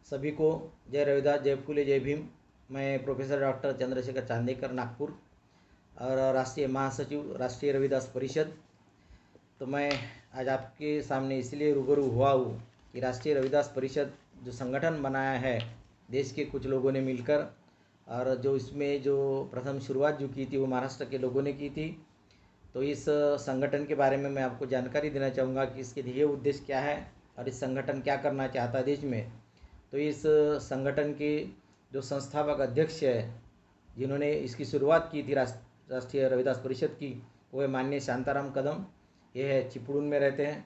सभी को जय रविदास, जय फूले, जय भीम। मैं प्रोफेसर डॉक्टर चंद्रशेखर चांदेकर, नागपुर, और राष्ट्रीय महासचिव राष्ट्रीय रविदास परिषद। तो मैं आज आपके सामने इसलिए रूबरू हुआ हूँ कि राष्ट्रीय रविदास परिषद जो संगठन बनाया है देश के कुछ लोगों ने मिलकर, और जो इसमें जो प्रथम शुरुआत जो की थी वो महाराष्ट्र के लोगों ने की थी। तो इस संगठन के बारे में मैं आपको जानकारी देना चाहूँगा कि इसके ध्येय उद्देश्य क्या है और इस संगठन क्या करना चाहता है देश में। तो इस संगठन के जो संस्थापक अध्यक्ष है, जिन्होंने इसकी शुरुआत की थी राष्ट्रीय रविदास परिषद की, वो है माननीय शांताराम कदम। ये है चिपळूण में रहते हैं।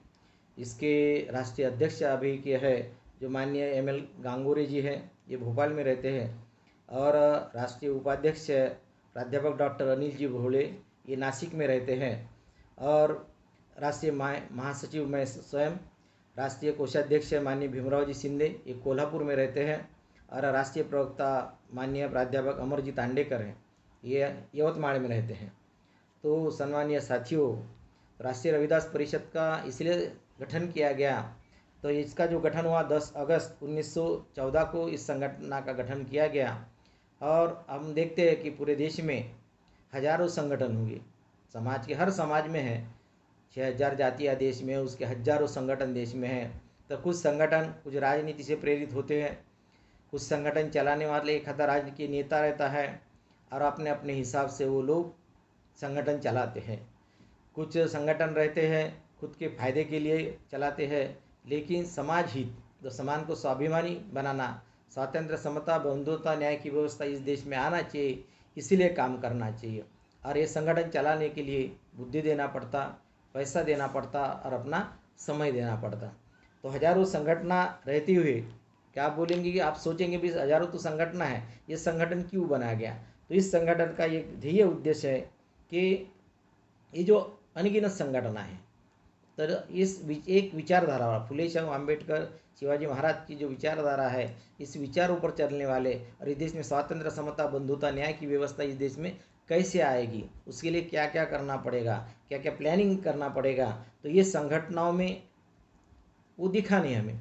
इसके राष्ट्रीय अध्यक्ष अभी के है जो माननीय ML गांगुली जी है, ये भोपाल में रहते हैं। और राष्ट्रीय उपाध्यक्ष है प्राध्यापक डॉक्टर अनिल जी भोले, ये नासिक में रहते हैं। और राष्ट्रीय महासचिव मैं स्वयं, राष्ट्रीय कोषाध्यक्ष माननीय भीमराव जी शिंदे, ये कोल्हापुर में रहते हैं। और राष्ट्रीय प्रवक्ता माननीय प्राध्यापक अमरजी तांडेकर हैं, ये यवतमाल में रहते हैं। तो सम्मानीय साथियों, राष्ट्रीय रविदास परिषद का इसलिए गठन किया गया, तो इसका जो गठन हुआ 10 अगस्त 1914 को इस संगठन का गठन किया गया। और हम देखते हैं कि पूरे देश में हजारों संगठन होंगे, समाज के हर समाज में है। 6000 जातियाँ देश में है, उसके हजारों संगठन देश में हैं। तो कुछ संगठन कुछ राजनीति से प्रेरित होते हैं, कुछ संगठन चलाने वाले एक आधा राजनीतिक नेता रहता है और अपने अपने हिसाब से वो लोग संगठन चलाते हैं। कुछ संगठन रहते हैं खुद के फायदे के लिए चलाते हैं, लेकिन समाज हित, जो समाज को स्वाभिमानी बनाना, स्वातंत्र, समता, बंधुता, न्याय की व्यवस्था इस देश में आना चाहिए, इसीलिए काम करना चाहिए। और ये संगठन चलाने के लिए बुद्धि देना पड़ता, पैसा देना पड़ता और अपना समय देना पड़ता। तो हजारों संगठना रहती हुए क्या आप बोलेंगे कि आप सोचेंगे भी हजारों तो संगठन है, ये संगठन क्यों बनाया गया। तो इस संगठन का एक ध्येय उद्देश्य है कि ये जो अनगिनत संगठना है, तर एक विचारधारा, फुले शाहू आम्बेडकर, शिवाजी महाराज की जो विचारधारा है, इस विचारों पर चलने वाले, और इस देश में स्वातंत्र, समता, बंधुता, न्याय की व्यवस्था इस देश में कैसे आएगी, उसके लिए क्या क्या करना पड़ेगा, क्या क्या प्लानिंग करना पड़ेगा। तो ये संगठनों में वो दिखा नहीं हमें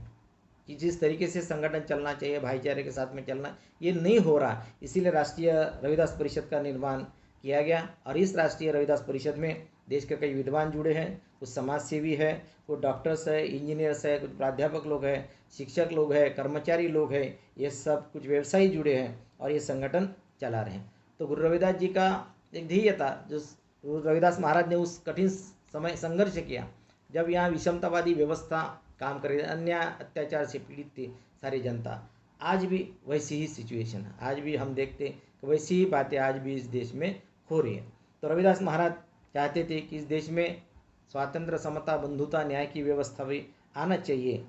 कि जिस तरीके से संगठन चलना चाहिए, भाईचारे के साथ में चलना, ये नहीं हो रहा। इसीलिए राष्ट्रीय रविदास परिषद का निर्माण किया गया। और इस राष्ट्रीय रविदास परिषद में देश के कई विद्वान जुड़े हैं, कुछ समाज सेवी है, कुछ डॉक्टर्स है, इंजीनियर्स है, कुछ प्राध्यापक लोग हैं, शिक्षक लोग हैं, कर्मचारी लोग हैं, ये सब कुछ व्यवसायी जुड़े हैं और ये संगठन चला रहे हैं। तो गुरु रविदास जी का एक ध्येय था, जो गुरु रविदास महाराज ने उस कठिन समय संघर्ष किया जब यहाँ विषमतावादी व्यवस्था काम कर रही, अन्याय अत्याचार से पीड़ित थी सारी जनता। आज भी वैसी ही सिचुएशन है, आज भी हम देखते हैं कि वैसी ही बातें आज भी इस देश में हो रही हैं। तो रविदास महाराज चाहते थे कि इस देश में स्वातंत्र, समता, बंधुता, न्याय की व्यवस्था भी आना चाहिए,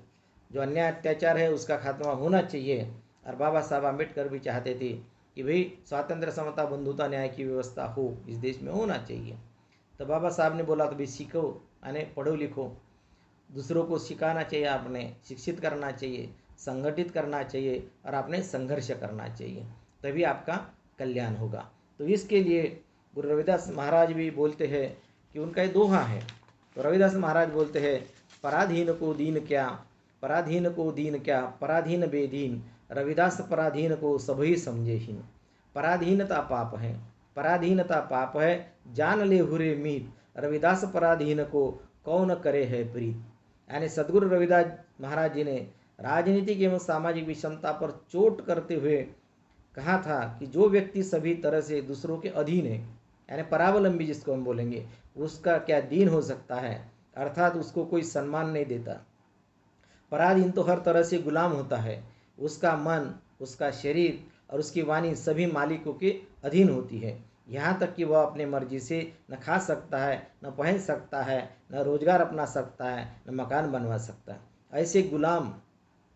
जो अन्याय अत्याचार है उसका खात्मा होना चाहिए। और बाबा साहब आम्बेडकर भी चाहते थे कि भाई स्वातंत्र, समता, बंधुता, न्याय की व्यवस्था हो, इस देश में होना चाहिए। तो बाबा साहब ने बोला तो भाई सीखो, यानी पढ़ो लिखो, दूसरों को सिखाना चाहिए, आपने शिक्षित करना चाहिए, संगठित करना चाहिए और आपने संघर्ष करना चाहिए, तभी आपका कल्याण होगा। तो इसके लिए गुरु रविदास महाराज भी बोलते हैं कि उनका ये दोहा है। तो रविदास महाराज बोलते हैं, पराधीन को दीन क्या, पराधीन को दीन क्या, पराधीन बेदीन, रविदास पराधीन को सभी समझेहीन। पराधीनता पाप है, पराधीनता पाप है, जान ले हुरे मीत, रविदास पराधीन को कौन करे है प्रीत। यानी सदगुरु रविदास महाराज जी ने राजनीतिक एवं सामाजिक विषमता पर चोट करते हुए कहा था कि जो व्यक्ति सभी तरह से दूसरों के अधीन है, यानी परावलंबी जिसको हम बोलेंगे, उसका क्या दीन हो सकता है, अर्थात उसको कोई सम्मान नहीं देता। पराधीन तो हर तरह से गुलाम होता है, उसका मन, उसका शरीर और उसकी वाणी सभी मालिकों के अधीन होती है, यहाँ तक कि वह अपने मर्जी से न खा सकता है, न पहन सकता है, न रोजगार अपना सकता है, न मकान बनवा सकता है। ऐसे गुलाम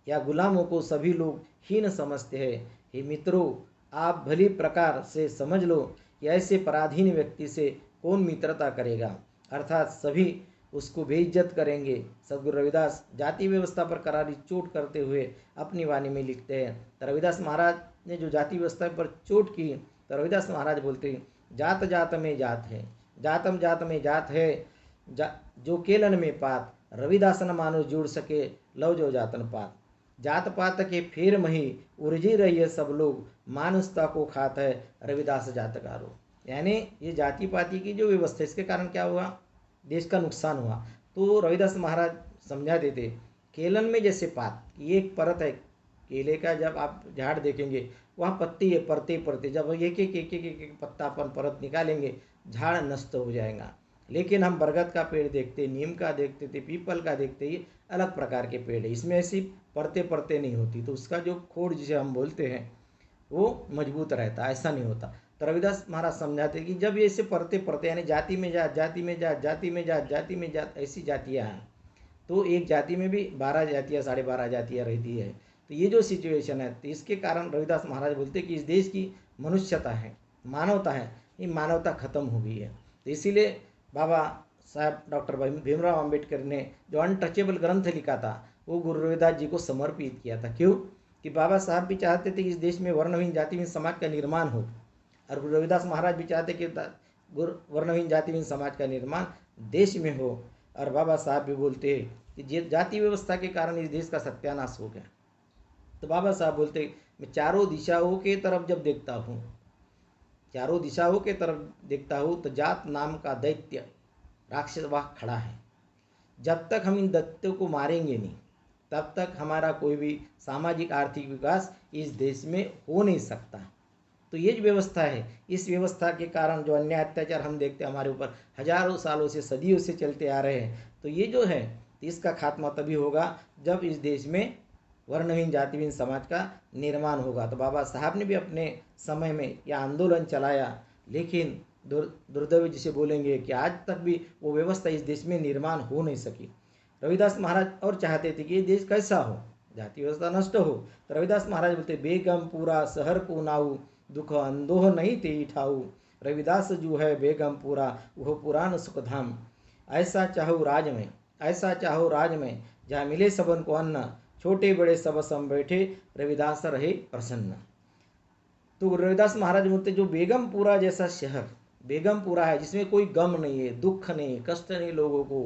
या गुलामों को सभी लोग हीन समझते हैं। हे मित्रों, आप भली प्रकार से समझ लो कि ऐसे पराधीन व्यक्ति से कौन मित्रता करेगा, अर्थात सभी उसको बेइज्जत करेंगे। सदगुरु रविदास जाति व्यवस्था पर करारी चोट करते हुए अपनी वाणी में लिखते हैं। तो रविदास महाराज ने जो जाति व्यवस्था पर चोट की, तो रविदास महाराज बोलते हैं, जात जात में जात है, जातम जात में जात है, जो केलन में पात, रविदास न मानो जुड़ सके, लव जो जातन पात। जात पात के फेर मही उर्जी रही है सब लोग, मानुषता को खाता है रविदास जातकारो। यानी ये जाति पाति की जो व्यवस्था, इसके कारण क्या हुआ, देश का नुकसान हुआ। तो रविदास महाराज समझा देते, केलन में जैसे पात, ये एक परत है केले का, जब आप झाड़ देखेंगे वहाँ पत्ती है, परते परते, जब एक पत्ता अपन परत निकालेंगे झाड़ नष्ट हो जाएगा। लेकिन हम बरगद का पेड़ देखते, नीम का देखते थे, पीपल का देखते, ये अलग प्रकार के पेड़ है, इसमें ऐसी परते परते नहीं होती, तो उसका जो खोड़ जिसे हम बोलते हैं वो मजबूत रहता, ऐसा नहीं होता। तो रविदास महाराज समझाते कि जब ये ऐसे परते परते, यानी जाति में जात, जाति में जात, जाति में जात, जाति में जात, ऐसी जातियाँ हैं, तो एक जाति में भी 12 जातियाँ, 12.5 जातियाँ रहती है। तो ये जो सिचुएशन है, तो इसके कारण रविदास महाराज बोलते कि इस देश की मनुष्यता है, मानवता है, ये मानवता खत्म हो गई है। तो इसीलिए बाबा साहब डॉक्टर भीमराव अंबेडकर ने जो अनटचेबल ग्रंथ लिखा था वो गुरु रविदास जी को समर्पित किया था। क्यों? कि बाबा साहब भी चाहते थे कि इस देश में वर्णहीन जातिहीन समाज का निर्माण हो, और गुरु रविदास महाराज भी चाहते कि वर्णहीन जातिहीन समाज का निर्माण देश में हो। और बाबा साहब भी बोलते कि जाति व्यवस्था के कारण इस देश का सत्यानाश हो गया। तो बाबा साहब बोलते, मैं चारों दिशाओं के तरफ जब देखता हूँ, चारों दिशाओं के तरफ देखता हूँ, तो जात नाम का दैत्य राक्षस वहाँ खड़ा है। जब तक हम इन दैत्यों को मारेंगे नहीं, तब तक हमारा कोई भी सामाजिक आर्थिक विकास इस देश में हो नहीं सकता। तो ये जो व्यवस्था है, इस व्यवस्था के कारण जो अन्याय अत्याचार हम देखते हैं हमारे ऊपर हजारों सालों से, सदियों से चलते आ रहे हैं, तो ये जो है इसका खात्मा तभी होगा जब इस देश में वर्णहीन जातिहीन समाज का निर्माण होगा। तो बाबा साहब ने भी अपने समय में यह आंदोलन चलाया, लेकिन दुर्दैव जिसे बोलेंगे कि आज तक भी वो व्यवस्था इस देश में निर्माण हो नहीं सकी। रविदास महाराज और चाहते थे कि ये देश कैसा हो, जाति व्यवस्था नष्ट हो। तो रविदास महाराज बोलते, बेगम पूरा शहर को नाऊ, दुख अंदोह नहीं ते ठाऊ, रविदास जो है बेगम पूरा वह पुराण सुखधाम, ऐसा चाहो राज में, ऐसा चाहो राज में, जहाँ मिले सबन को अन्न, छोटे बड़े सब सम बैठे, रविदास रहे प्रसन्न। तो रविदास महाराज बोलते, जो बेगमपुरा जैसा शहर, बेगमपुरा है जिसमें कोई गम नहीं है, दुख नहीं, कष्ट नहीं, लोगों को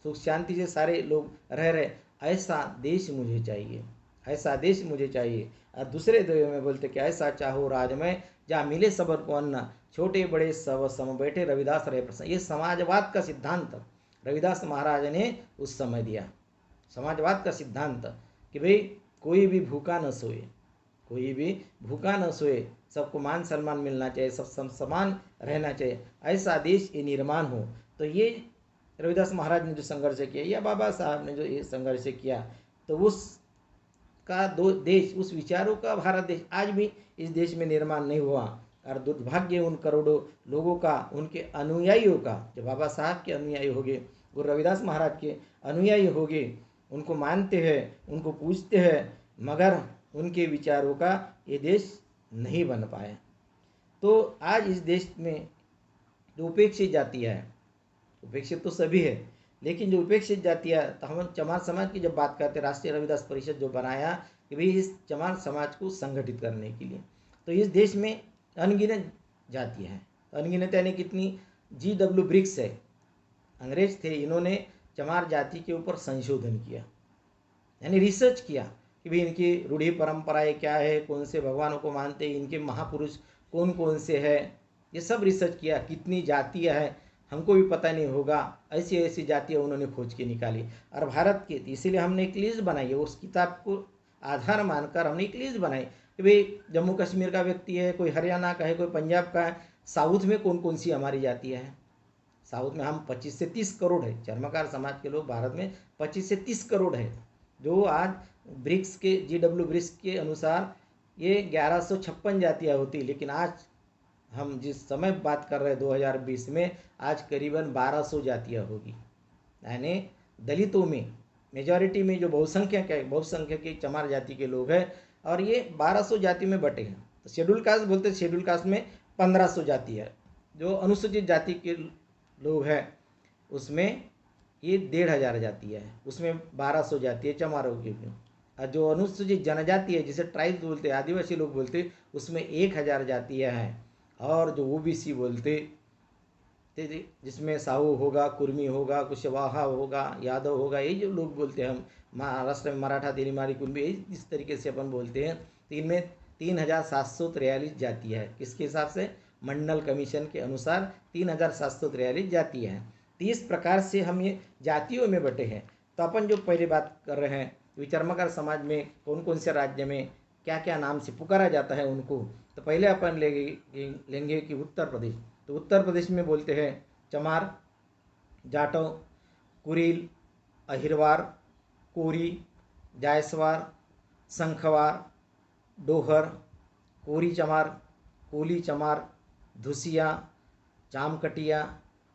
सुख शांति से सारे लोग रह रहे, ऐसा देश मुझे चाहिए, ऐसा देश मुझे चाहिए। और दूसरे देव में बोलते कि ऐसा चाहो राज में, जहाँ मिले सबन को अन्न, छोटे बड़े सब सम बैठे, रविदास रहे प्रसन्न। ये समाजवाद का सिद्धांत रविदास महाराज ने उस समय दिया, समाजवाद का सिद्धांत कि भाई कोई भी भूखा न सोए, कोई भी भूखा न सोए, सबको मान सम्मान मिलना चाहिए, सब समान रहना चाहिए, ऐसा देश ये निर्माण हो। तो ये रविदास महाराज ने जो संघर्ष किया, या बाबा साहब ने जो ये संघर्ष किया, तो उसका देश, उस विचारों का भारत देश आज भी इस देश में निर्माण नहीं हुआ। और दुर्भाग्य उन करोड़ों लोगों का, उनके अनुयायियों का, जो बाबा साहब के अनुयायी हो गए, गुरु रविदास महाराज के अनुयायी हो गए, उनको मानते हैं, उनको पूजते हैं, मगर उनके विचारों का ये देश नहीं बन पाया। तो आज इस देश में जो उपेक्षित जातियाँ है, उपेक्षित तो सभी है, लेकिन जो उपेक्षित जातियाँ, तो हम चमार समाज की जब बात करते हैं, राष्ट्रीय रविदास परिषद जो बनाया कि भाई इस चमार समाज को संगठित करने के लिए, तो इस देश में अनगिनत जातियाँ हैं। अनगिनत यानी कितनी, GW ब्रिक्स है, अंग्रेज थे, इन्होंने चमार जाति के ऊपर संशोधन किया, यानी रिसर्च किया कि भाई इनकी रूढ़ी परंपराएं क्या है, कौन से भगवानों को मानते हैं, इनके महापुरुष कौन कौन से हैं, ये सब रिसर्च किया। कितनी जातियां हैं हमको भी पता नहीं होगा, ऐसी ऐसी जातियां उन्होंने खोज के निकाली। और भारत के, इसीलिए हमने एक लिस्ट बनाई है, उस किताब को आधार मानकर हमने एक लिस्ट बनाई कि भाई जम्मू कश्मीर का व्यक्ति है, कोई हरियाणा का है, कोई पंजाब का है, साउथ में कौन कौन सी हमारी जातियाँ हैं। साउथ में हम 25 से 30 करोड़ है, चर्मकार समाज के लोग भारत में 25 से 30 करोड़ है, जो आज ब्रिक्स के, GW ब्रिक्स के अनुसार ये 1156 जातियाँ होती, लेकिन आज हम जिस समय बात कर रहे हैं 2020 में, आज करीबन 1200 जातियाँ होगी। यानी दलितों में मेजॉरिटी में जो बहुसंख्यक है, बहुसंख्यक चमार जाति के लोग हैं, और ये 1200 जाति में बटे हैं। तो शेड्यूल कास्ट बोलते हैं, शेड्यूल कास्ट में 1500 जाति है। जो अनुसूचित जाति के लोग हैं उसमें ये 1500 जातियाँ है, उसमें 1200 जाति है चमारों की। और जो अनुसूचित जनजाति है, जिसे ट्राइब्स बोलते हैं, आदिवासी लोग बोलते हैं, उसमें 1000 जातियाँ हैं। और जो OBC बोलते जिसमें साहू होगा, कुर्मी होगा, कुशवाहा होगा, यादव होगा, यही जो लोग बोलते हैं हम महाराष्ट्र में मराठा, तेलीमारी, कुर्मी, यही इस तरीके से अपन बोलते हैं। तो इनमें 3743 जातियाँ है। किसके हिसाब से? मंडल कमीशन के अनुसार 3743 जातियाँ हैं। तो इस प्रकार से हम ये जातियों में बटे हैं। तो अपन जो पहले बात कर रहे हैं, विचर्मकार समाज में कौन कौन से राज्य में क्या क्या नाम से पुकारा जाता है उनको, तो पहले अपन लेंगे कि उत्तर प्रदेश। तो उत्तर प्रदेश में बोलते हैं चमार, जाटव, कुरील, अहिरवार, कोरी, जायसवार, शंखवार, डोहर, कोरी चमार, कोली चमार, धुसिया, चामकटिया,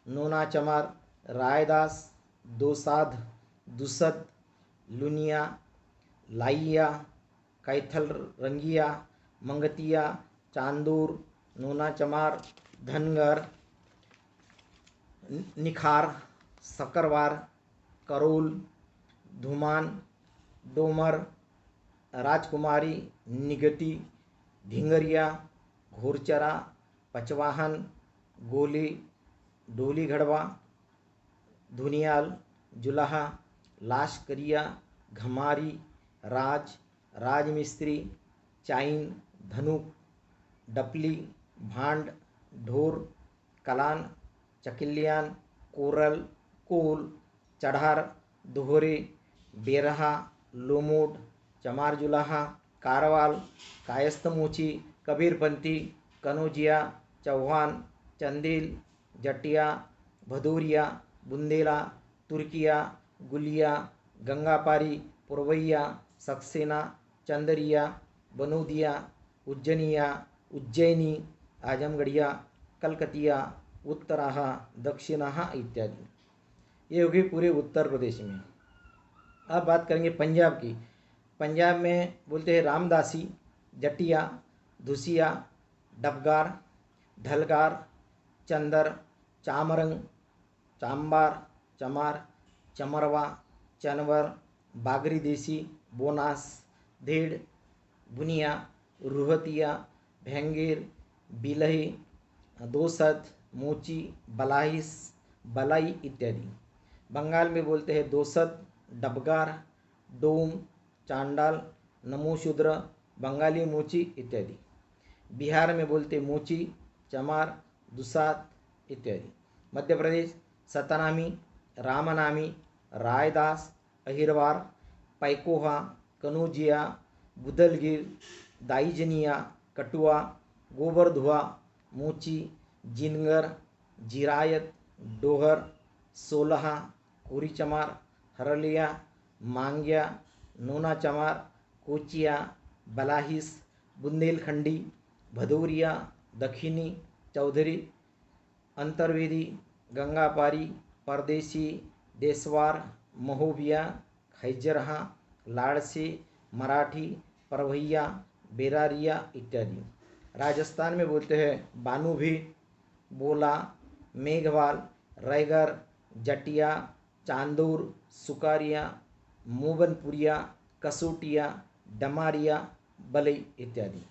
नोना चमार, रायदास, दोसाध, दुसद, लुनिया, लाइया, कैथल रंगिया, मंगतिया, चांदूर, नोना चमार, धनगर, निखार, सकरवार, करोल, धुमान, डोमर, राजकुमारी, निगती, ढिंगरिया, घोरचरा, पचवाहन, गोली, डोली घड़वा, धुनियाल, जुलाहा, लाशकरिया, घमारी, राज, राजमिस्त्री, चाइन, धनुक, डपली, भांड, ढोर, कलान, चकिलियान, कोरल, कोल, चढ़ार, दोहरे, बेरहा, लोमोड, चमार जुलाहा, कारवाल, कायस्थ मोची, कबीरपंथी, कनौजिया, चौहान, चंदेल, जटिया, भदौरिया, बुंदेला, तुर्किया, गुलिया, गंगापारी, पुरवैया, सक्सेना, चंदरिया, बनोदिया, उज्जैनिया, उज्जैनी, आजमगढ़िया, कलकतिया, उत्तराहा, दक्षिणाहा इत्यादि। ये होगी पूरे उत्तर प्रदेश में। अब बात करेंगे पंजाब की। पंजाब में बोलते हैं रामदासी, जटिया, धुसिया, डबगार, ढलगार, चंदर, चामरंग, चांबार, चमार, चमरवा, चनवर, बागरी देसी, बोनास, धेड़, बुनिया, रुहतिया, भेंगेर, बिलही, दोसद, मोची, बलाहिस, बलाई इत्यादि। बंगाल में बोलते हैं दोसद, डबगार, डोम, चांडाल, नमोशूद्र, बंगाली मोची इत्यादि। बिहार में बोलते मोची, चमार, दुसात इत्यादि। मध्य प्रदेश सतनामी, रामनामी, रायदास, अहिरवार, पैकोहा, कनौजिया, गुदलगिर, दाइजनिया, कटुआ, गोबरधुआ, मोची, जिनगर, जिरायत, डोहर, सोलहा, कोरी चमार, हरलिया, मांग्या, नोना चमार, कोचिया, बलाहिस, बुंदेलखंडी, भदौरिया, दखिनी, चौधरी, अंतर्वेदी, गंगापारी, परदेसी, देसवार, महोबिया, खैजरहा, लाड़से, मराठी, परवैया, बेरारिया इत्यादि। राजस्थान में बोलते हैं बानूभी, बोला, मेघवाल, रैगर, जटिया, चांदूर, सुकारिया, मोबनपुरिया, कसोटिया, डमारिया, बलई इत्यादि।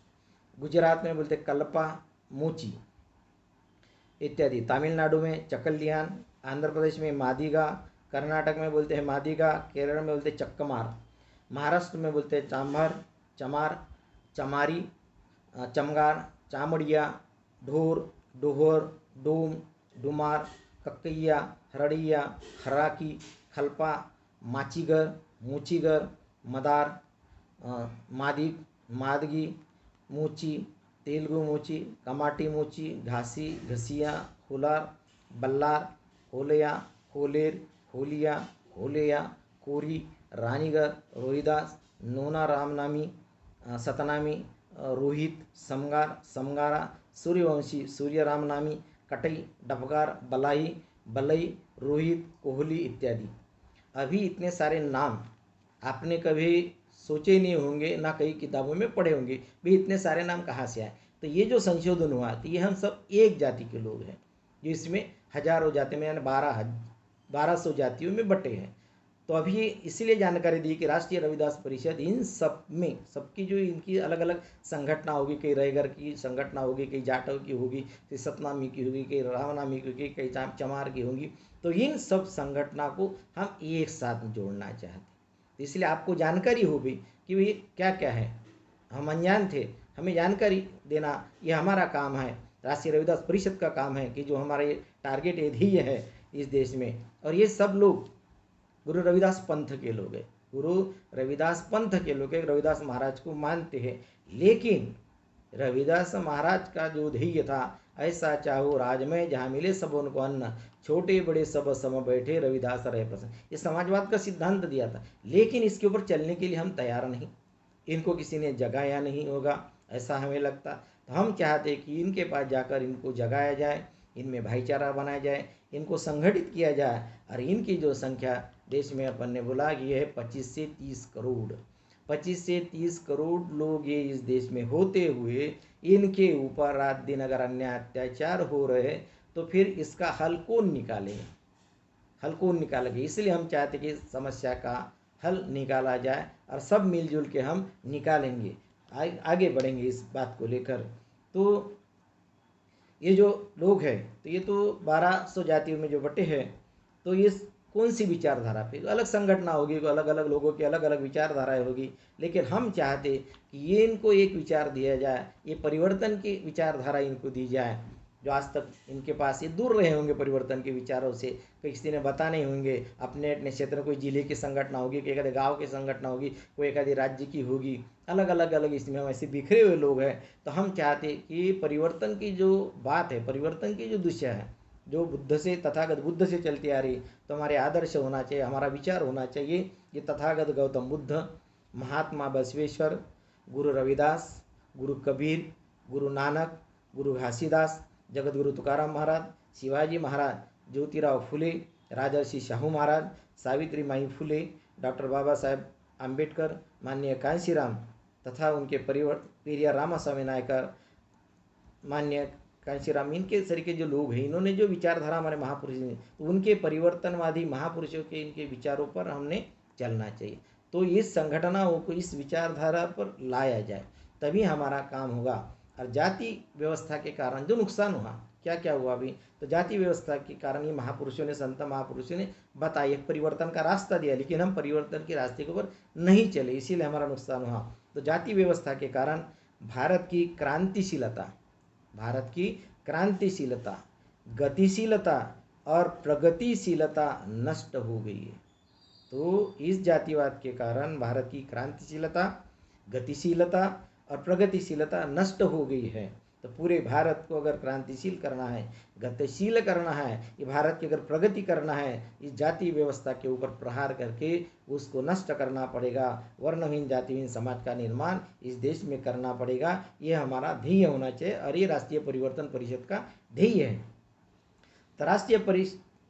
गुजरात में बोलते कल्पा, मोची इत्यादि। तमिलनाडु में चकलियान, आंध्र प्रदेश में मादिगा, कर्नाटक में बोलते हैं मादिगा, केरल में बोलते चक्कमार, महाराष्ट्र में बोलते हैं चांभार, चमार, चमारी, चमगार, चामड़िया, ढोर, डोहर, डोम, डुमार, कक्कैया, हरड़िया, हराकी, खलपा, माचीगर, मोचीगर, मदार, मादिग, मादगी, मोची, तेलुगु मोची, कमाटी मोची, घासी, घसिया, होलार, बल्लार, होलया, होलेर, होलिया, होलेया, कोरी, रानीगर, रोहिदास, नोना रामनामी, सतनामी, रोहित, समगार, समगारा, सूर्यवंशी, सूर्य रामनामी, कटई, डबगार, बलाई, बलई, रोहित, कोहली इत्यादि। अभी इतने सारे नाम आपने कभी सोचे नहीं होंगे, ना कई किताबों में पढ़े होंगे, भी इतने सारे नाम कहाँ से आए। तो ये जो संशोधन हुआ, तो ये हम सब एक जाति के लोग हैं, जो इसमें हजारों जाति में यानी 1200 जातियों में बटे हैं। तो अभी इसीलिए जानकारी दी कि राष्ट्रीय रविदास परिषद इन सब में सबकी जो इनकी अलग अलग संगठना होगी, कई रैगर की संगठना होगी, कई जाटव की होगी, कई सतनामी की होगी, कई रामनामी की होगी, कई चमार की होंगी, तो इन सब संगठना को हम एक साथ जोड़ना चाहते। इसलिए आपको जानकारी होगी कि ये क्या क्या है, हम अनजान थे, हमें जानकारी देना ये हमारा काम है, राष्ट्रीय रविदास परिषद का काम है कि जो हमारे टारगेट ये ध्येय है इस देश में। और ये सब लोग गुरु रविदास पंथ के लोग हैं, गुरु रविदास पंथ के लोग हैं, रविदास महाराज को मानते हैं। लेकिन रविदास महाराज का जो ध्येय था, ऐसा चाहो राज में जहाँ मिले सब उनको अन्न, छोटे बड़े सब सम बैठे रविदास रहे प्रसन्न, ये समाजवाद का सिद्धांत दिया था। लेकिन इसके ऊपर चलने के लिए हम तैयार नहीं, इनको किसी ने जगाया नहीं होगा ऐसा हमें लगता। तो हम चाहते कि इनके पास जाकर इनको जगाया जाए, इनमें भाईचारा बनाया जाए, इनको संगठित किया जाए। और इनकी जो संख्या देश में अपन ने बोला कि यह है 25 से 30 करोड़, 25 से 30 करोड़ लोग ये इस देश में होते हुए इनके ऊपर रात दिन अगर अन्याय अत्याचार हो रहे तो फिर इसका हल कौन निकालेगा, हल कौन निकालेगा। इसलिए हम चाहते कि समस्या का हल निकाला जाए और सब मिलजुल के हम निकालेंगे, आगे बढ़ेंगे इस बात को लेकर। तो ये जो लोग हैं तो ये तो 1200 जातियों में जो बटे हैं, तो ये कौन सी विचारधारा पे, अलग संगठना होगी, अलग अलग लोगों की अलग अलग विचारधाराएं होगी। लेकिन हम चाहते कि ये इनको एक विचार दिया जाए, ये परिवर्तन की विचारधारा इनको दी जाए, जो आज तक इनके पास ये दूर रहे होंगे परिवर्तन के विचारों से, किसी ने बता नहीं होंगे। अपने अपने क्षेत्र कोई जिले की संगठना होगी, कोई एक गाँव की संगठना होगी, कोई एक राज्य की होगी, अलग अलग अलग इसमें हम ऐसे बिखरे हुए लोग हैं। तो हम चाहते कि परिवर्तन की जो बात है, परिवर्तन की जो दिशा है, जो बुद्ध से तथागत बुद्ध से चलती आ रही, तो हमारे आदर्श होना चाहिए, हमारा विचार होना चाहिए। ये तथागत गौतम बुद्ध, महात्मा बसवेश्वर, गुरु रविदास, गुरु कबीर, गुरु नानक, गुरु घासीदास, जगत गुरु तुकाराम महाराज, शिवाजी महाराज, ज्योतिराव फुले, राजर्षि शाहू महाराज, सावित्री माई फुले, डॉक्टर बाबा साहेब आम्बेडकर, माननीय कांशीराम तथा उनके पेरियार रामास्वामी नायकर, माननीय कांशीराम, इनके तरीके जो लोग हैं, इन्होंने जो विचारधारा हमारे महापुरुष ने, तो उनके परिवर्तनवादी महापुरुषों के इनके विचारों पर हमने चलना चाहिए। तो इस संगठनाओं को इस विचारधारा पर लाया जाए, तभी हमारा काम होगा। और जाति व्यवस्था के कारण जो नुकसान हुआ, क्या क्या हुआ अभी, तो जाति व्यवस्था के कारण ये महापुरुषों ने, संत महापुरुषों ने बताया, एक परिवर्तन का रास्ता दिया, लेकिन हम परिवर्तन के रास्ते के ऊपर नहीं चले, इसीलिए हमारा नुकसान हुआ। तो जाति व्यवस्था के कारण भारत की क्रांतिशीलता, भारत की क्रांतिशीलता, गतिशीलता और प्रगतिशीलता नष्ट हो गई है। तो इस जातिवाद के कारण भारत की क्रांतिशीलता, गतिशीलता और प्रगतिशीलता नष्ट हो गई है। तो पूरे भारत को अगर क्रांतिशील करना है, गतिशील करना है, ये भारत की अगर प्रगति करना है, इस जाति व्यवस्था के ऊपर प्रहार करके उसको नष्ट करना पड़ेगा। वर्णहीन जातिहीन समाज का निर्माण इस देश में करना पड़ेगा, ये हमारा ध्येय होना चाहिए और ये राष्ट्रीय परिवर्तन परिषद का ध्येय है। तो राष्ट्रीय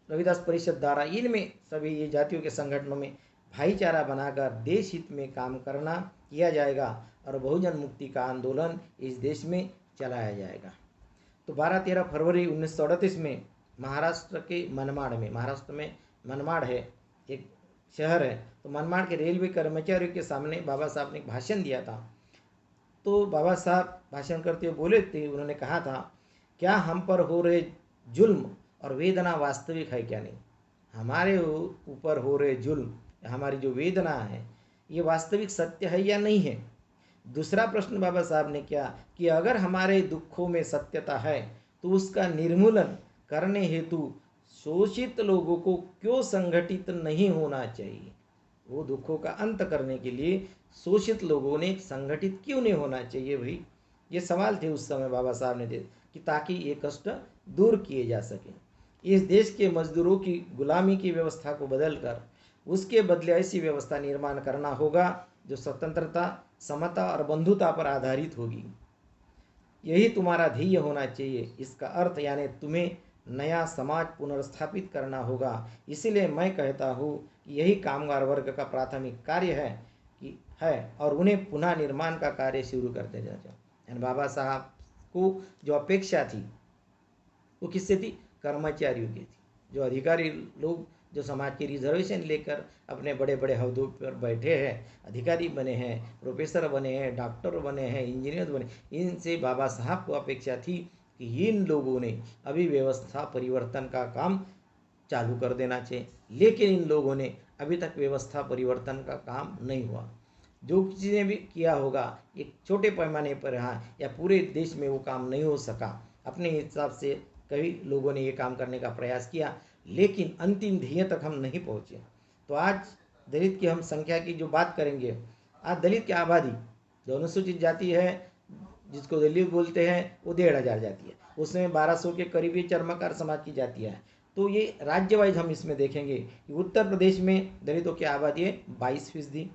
रविदास परिषद द्वारा इनमें सभी ये जातियों के संगठनों में भाईचारा बनाकर देश हित में काम करना किया जाएगा और बहुजन मुक्ति का आंदोलन इस देश में चलाया जाएगा। तो 12-13 फरवरी 1938 में महाराष्ट्र के मनमाड़ में, महाराष्ट्र में मनमाड़ है एक शहर है, तो मनमाड़ के रेलवे कर्मचारियों के सामने बाबा साहब ने एक भाषण दिया था। तो बाबा साहब भाषण करते हुए बोले थे, उन्होंने कहा था, क्या हम पर हो रहे जुल्म और वेदना वास्तविक है क्या नहीं, हमारे ऊपर हो रहे जुल्म, हमारी जो वेदना है ये वास्तविक सत्य है या नहीं है। दूसरा प्रश्न बाबा साहब ने किया कि अगर हमारे दुखों में सत्यता है तो उसका निर्मूलन करने हेतु शोषित लोगों को क्यों संगठित नहीं होना चाहिए, वो दुखों का अंत करने के लिए शोषित लोगों ने संगठित क्यों नहीं होना चाहिए भाई, ये सवाल थे उस समय बाबा साहब ने दे, कि ताकि ये कष्ट दूर किए जा सके। इस देश के मजदूरों की गुलामी की व्यवस्था को बदलकर उसके बदले ऐसी व्यवस्था निर्माण करना होगा जो स्वतंत्रता, समता और बंधुता पर आधारित होगी। यही तुम्हारा ध्येय होना चाहिए। इसका अर्थ यानी तुम्हें नया समाज पुनर्स्थापित करना होगा। इसीलिए मैं कहता हूँ कि यही कामगार वर्ग का प्राथमिक कार्य है और उन्हें पुनः निर्माण का कार्य शुरू करते जाना चाहिए। यानी बाबा साहब को जो अपेक्षा थी वो किससे थी, कर्मचारियों की थी। जो अधिकारी लोग जो समाज की रिजर्वेशन लेकर अपने बड़े बड़े अहदों पर बैठे हैं, अधिकारी बने हैं, प्रोफेसर बने हैं, डॉक्टर बने हैं, इंजीनियर बने, इनसे बाबा साहब को अपेक्षा थी कि इन लोगों ने अभी व्यवस्था परिवर्तन का काम चालू कर देना चाहिए। लेकिन इन लोगों ने अभी तक व्यवस्था परिवर्तन का काम नहीं हुआ। जो किसी ने भी किया होगा एक छोटे पैमाने पर रहा, या पूरे देश में वो काम नहीं हो सका। अपने हिसाब से कई लोगों ने ये काम करने का प्रयास किया, लेकिन अंतिम ध्येय तक हम नहीं पहुँचे। तो आज दलित की हम संख्या की जो बात करेंगे, आज दलित की आबादी जो अनुसूचित जाति है, जिसको दलित बोलते हैं, वो 1,500 जाति है। उसमें 1200 के करीब ये चर्मकार समाज की जातियाँ हैं। तो ये राज्य वाइज हम इसमें देखेंगे कि उत्तर प्रदेश में दलितों की आबादी है 22%,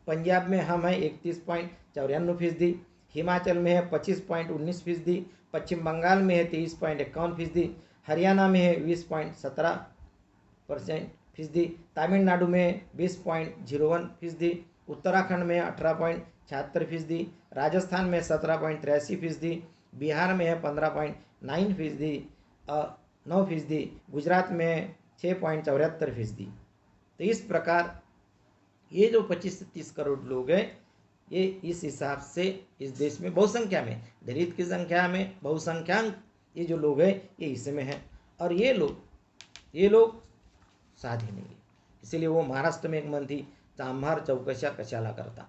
पंजाब में हम हैं 31.94%, हिमाचल में है 25.19%, पश्चिम बंगाल में है 23.51%, हरियाणा में है 20.17%, तमिलनाडु में 20.01%, उत्तराखंड में 18.76%, राजस्थान में 17.83%, बिहार में है 15.9%, गुजरात में 6.74%। तो इस प्रकार ये जो 25 से 30 करोड़ लोग हैं, ये इस हिसाब से इस देश में बहुसंख्या में, दलित की संख्या में बहुसंख्यांक ये जो लोग हैं ये इसमें हैं। और ये लोग साधे नहीं है। इसीलिए वो महाराष्ट्र में एक मन थी, चांभार चौकशा कशाला करता,